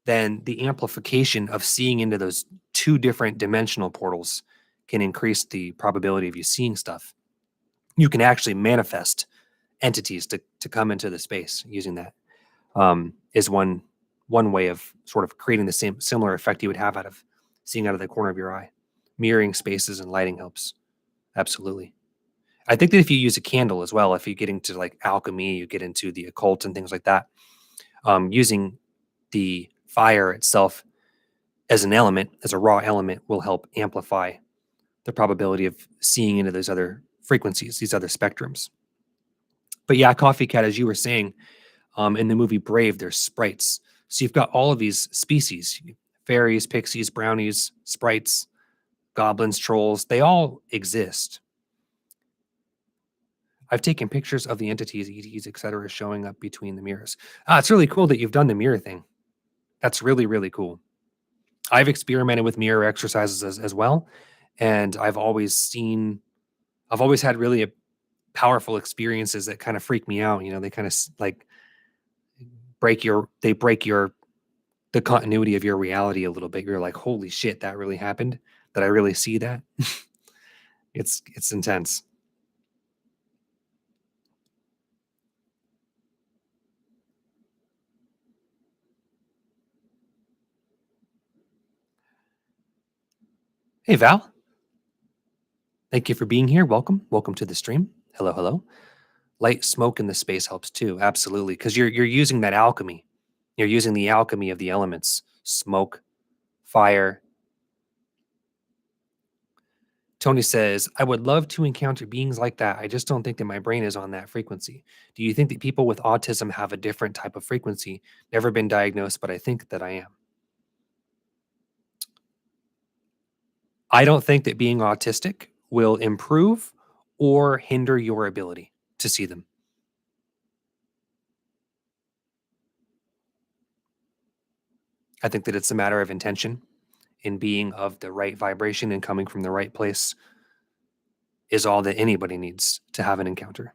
then the amplification of seeing into those two different dimensional portals can increase the probability of you seeing stuff. You can actually manifest entities to come into the space using that. Is one way of sort of creating the same similar effect you would have out of seeing out of the corner of your eye. Mirroring spaces and lighting helps. Absolutely. I think that if you use a candle as well, if you get into like alchemy, you get into the occult and things like that, using the fire itself as an element, as a raw element, will help amplify the probability of seeing into those other frequencies, these other spectrums. But yeah, Coffee Cat, as you were saying, in the movie Brave, there's sprites. So you've got all of these species: fairies, pixies, brownies, sprites, goblins, trolls. They all exist. I've taken pictures of the entities, ETs, etc., showing up between the mirrors. It's really cool that you've done the mirror thing. That's really, really cool. I've experimented with mirror exercises as well. And I've always had really powerful experiences that kind of freak me out. You know, they kind of like break the continuity of your reality a little bit. You're like, holy shit, that really happened. Did I really see that? It's intense. Hey Val, thank you for being here. Welcome to the stream. Hello, hello. Light smoke in the space helps too. Absolutely, because you're using that alchemy. You're using the alchemy of the elements: smoke, fire. Tony says, I would love to encounter beings like that. I just don't think that my brain is on that frequency. Do you think that people with autism have a different type of frequency? Never been diagnosed, but I think that I am. I don't think that being autistic will improve or hinder your ability to see them. I think that it's a matter of intention, in being of the right vibration and coming from the right place is all that anybody needs to have an encounter.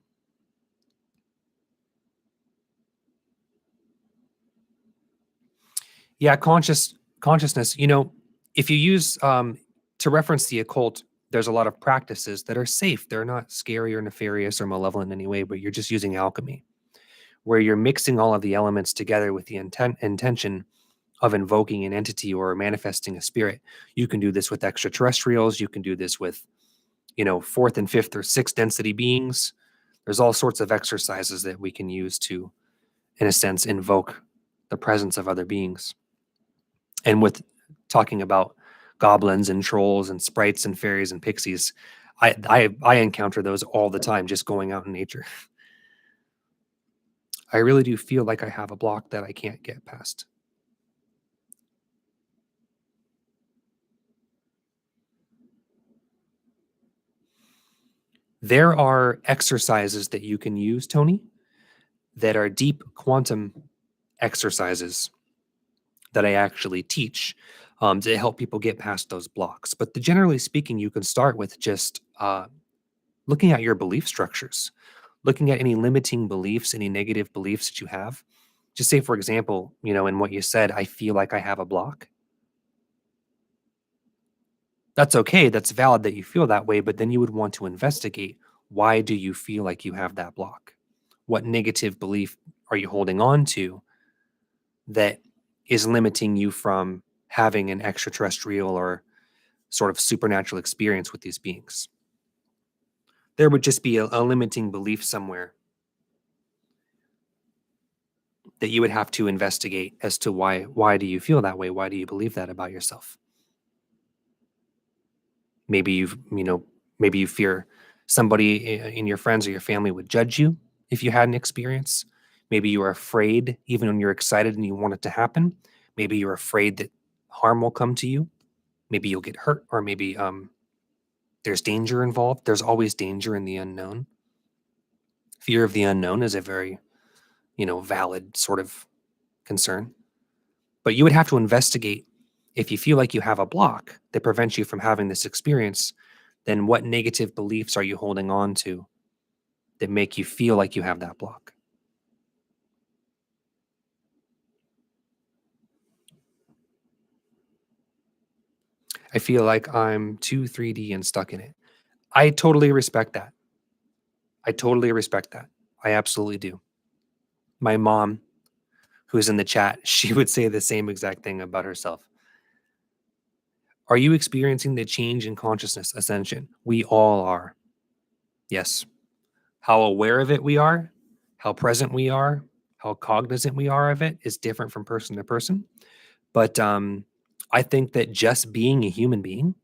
Yeah, consciousness. You know, if you use to reference the occult, there's a lot of practices that are safe. They're not scary or nefarious or malevolent in any way, but you're just using alchemy, where you're mixing all of the elements together with the intention of invoking an entity or manifesting a spirit. You can do this with extraterrestrials. You can do this with, you know, fourth and fifth or sixth density beings. There's all sorts of exercises that we can use to, in a sense, invoke the presence of other beings. And with talking about goblins and trolls and sprites and fairies and pixies, I encounter those all the time just going out in nature. I really do feel like I have a block that I can't get past. There are exercises that you can use, Tony, that are deep quantum exercises that I actually teach to help people get past those blocks. But generally speaking, you can start with just looking at your belief structures, looking at any limiting beliefs, any negative beliefs that you have. Just say, for example, you know, in what you said, I feel like I have a block. That's okay. That's valid that you feel that way. But then you would want to investigate, why do you feel like you have that block? What negative belief are you holding on to that is limiting you from having an extraterrestrial or sort of supernatural experience with these beings? There would just be a limiting belief somewhere that you would have to investigate as to why do you feel that way? Why do you believe that about yourself? Maybe maybe you fear somebody in your friends or your family would judge you if you had an experience. Maybe you're afraid even when you're excited and you want it to happen. Maybe you're afraid that harm will come to you. Maybe you'll get hurt, or maybe there's danger involved. There's always danger in the unknown. Fear of the unknown is a very, valid sort of concern. But you would have to investigate If you feel like you have a block that prevents you from having this experience, then what negative beliefs are you holding on to that make you feel like you have that block? I feel like I'm too 3D and stuck in it. I totally respect that. I totally respect that. I absolutely do. My mom, who's in the chat, she would say the same exact thing about herself. Are you experiencing the change in consciousness ascension? We all are. Yes. How aware of it we are, how present we are, how cognizant we are of it is different from person to person. But I think that just being a human being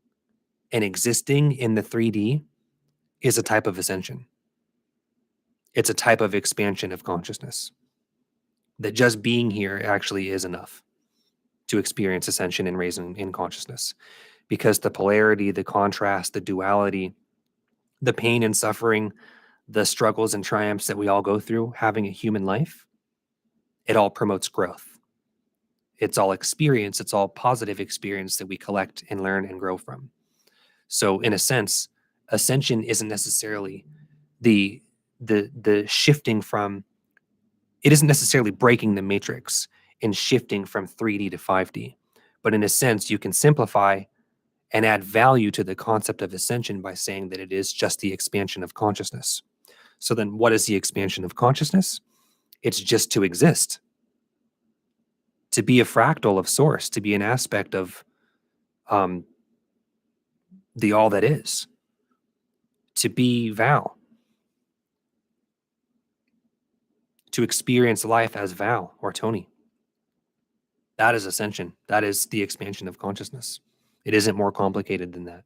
and existing in the 3D is a type of ascension. It's a type of expansion of consciousness. That just being here actually is enough to experience ascension and raising in consciousness, because the polarity, the contrast, the duality, the pain and suffering, the struggles and triumphs that we all go through having a human life, it all promotes growth. It's all experience, it's all positive experience that we collect and learn and grow from. So in a sense, ascension isn't necessarily the the shifting from, it isn't necessarily breaking the matrix and shifting from 3D to 5D. But in a sense, you can simplify and add value to the concept of ascension by saying that it is just the expansion of consciousness. So then what is the expansion of consciousness? It's just to exist, to be a fractal of source, to be an aspect of um, the all that is, to be Val, to experience life as Val or Tony. That is ascension. That is the expansion of consciousness. It isn't more complicated than that.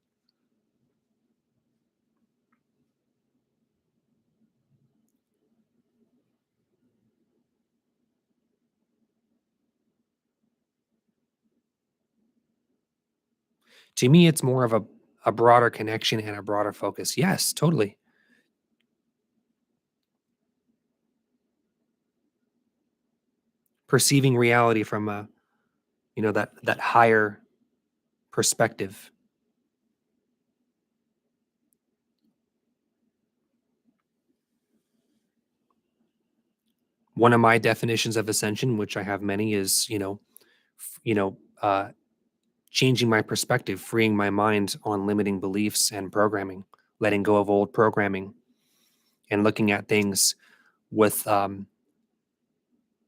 To me, it's more of a broader connection and a broader focus. Yes, totally. Perceiving reality from a, that higher perspective. One of my definitions of ascension, which I have many, is f- you know, uh, changing my perspective, freeing my mind on limiting beliefs and programming, letting go of old programming, and looking at things with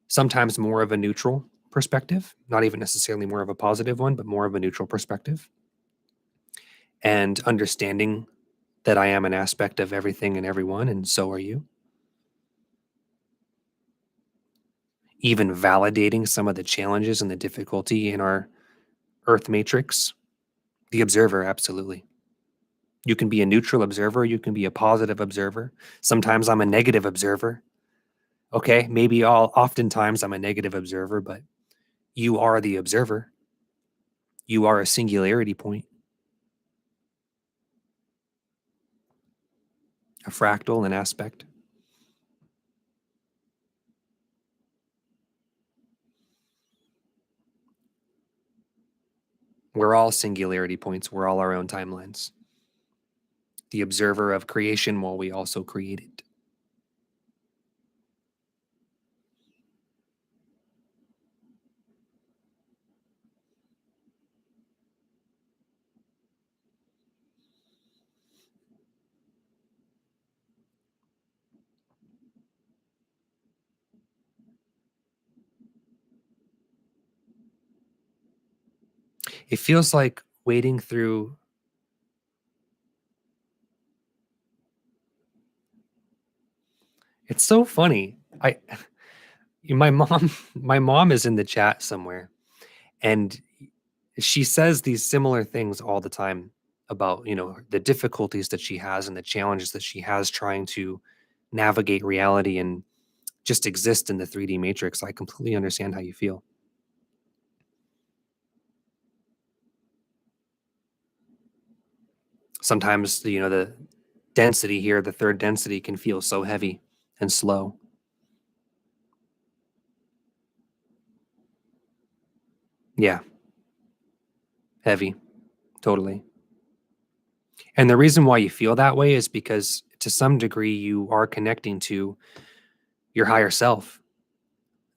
sometimes more of a neutral perspective, not even necessarily more of a positive one, but more of a neutral perspective, and understanding that I am an aspect of everything and everyone, and so are you. Even validating some of the challenges and the difficulty in our Earth matrix. The observer, absolutely. You can be a neutral observer, you can be a positive observer. Sometimes I'm a negative observer. Okay, maybe oftentimes I'm a negative observer, but you are the observer. You are a singularity point, a fractal, an aspect. We're all singularity points. We're all our own timelines. The observer of creation while we also create it. It feels like wading through. It's so funny. My mom my mom is in the chat somewhere, and she says these similar things all the time about, the difficulties that she has and the challenges that she has trying to navigate reality and just exist in the 3D matrix. I completely understand how you feel. Sometimes the density here, the third density, can feel so heavy and slow. Yeah. Heavy. Totally. And the reason why you feel that way is because to some degree you are connecting to your higher self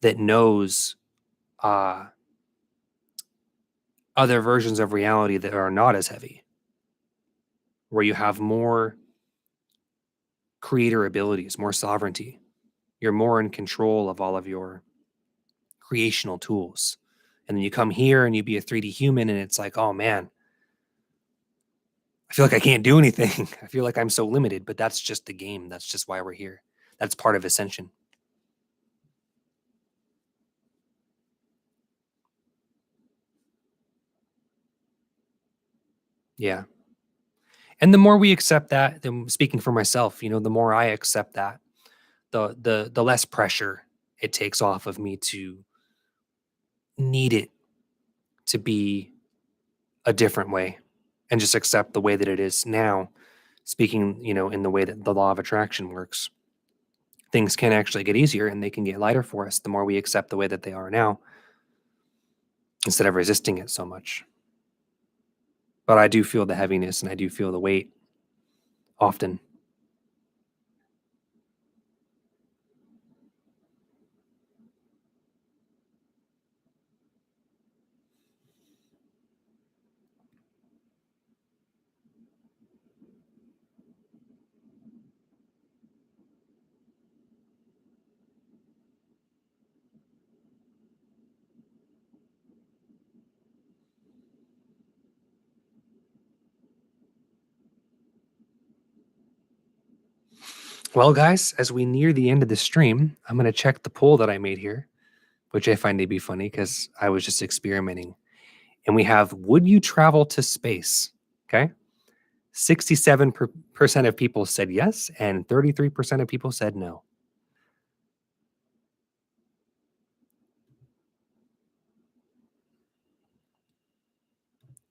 that knows uh, other versions of reality that are not as heavy, where you have more creator abilities, more sovereignty. You're more in control of all of your creational tools. And then you come here and you be a 3D human, and it's like, oh man, I feel like I can't do anything. I feel like I'm so limited, but that's just the game. That's just why we're here. That's part of ascension. Yeah. And the more we accept that, then speaking for myself, the more I accept that, the less pressure it takes off of me to need it to be a different way and just accept the way that it is now. Speaking, in the way that the law of attraction works, things can actually get easier and they can get lighter for us the more we accept the way that they are now instead of resisting it so much. But I do feel the heaviness and I do feel the weight often. Well, guys, as we near the end of the stream, I'm going to check the poll that I made here, which I find to be funny because I was just experimenting. And we have, would you travel to space? Okay. 67% of people said yes, and 33% of people said no.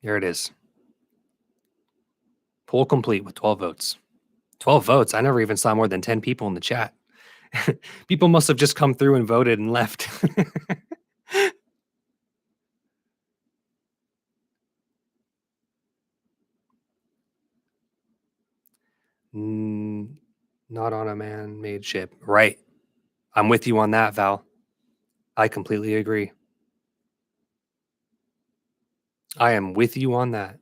There it is. Poll complete with 12 votes. 12 votes. I never even saw more than 10 people in the chat. People must have just come through and voted and left. Not on a man-made ship. Right. I'm with you on that, Val. I completely agree. I am with you on that.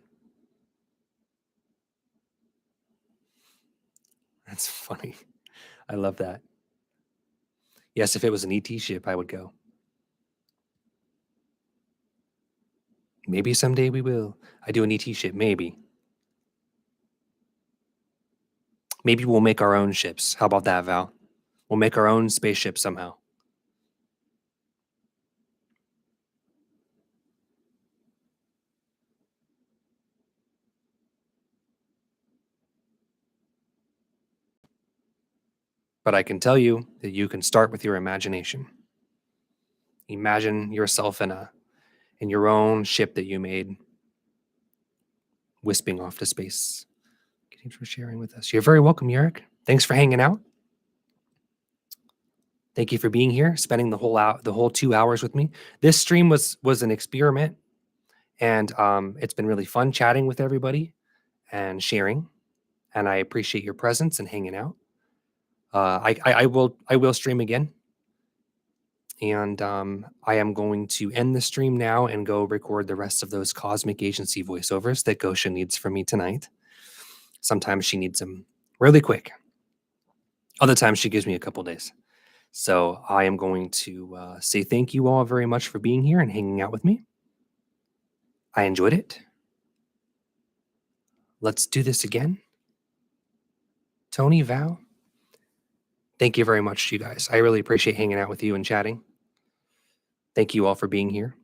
That's funny. I love that. Yes, if it was an ET ship, I would go. Maybe someday we will. I do an ET ship, maybe. Maybe we'll make our own ships. How about that, Val? We'll make our own spaceship somehow. But I can tell you that you can start with your imagination. Imagine yourself in your own ship that you made, wisping off to space. Thanks for sharing with us. You're very welcome, Yarrick. Thanks for hanging out. Thank you for being here, spending the whole 2 hours with me. This stream was an experiment, and it's been really fun chatting with everybody and sharing. And I appreciate your presence and hanging out. I will stream again, and I am going to end the stream now and go record the rest of those cosmic agency voiceovers that Gosha needs from me tonight. Sometimes she needs them really quick. Other times she gives me a couple days. So I am going to say thank you all very much for being here and hanging out with me. I enjoyed it. Let's do this again. Tony, Val, thank you very much, you guys. I really appreciate hanging out with you and chatting. Thank you all for being here.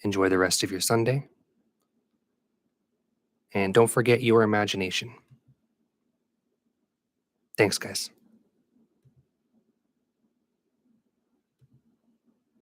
Enjoy the rest of your Sunday. And don't forget your imagination. Thanks, guys.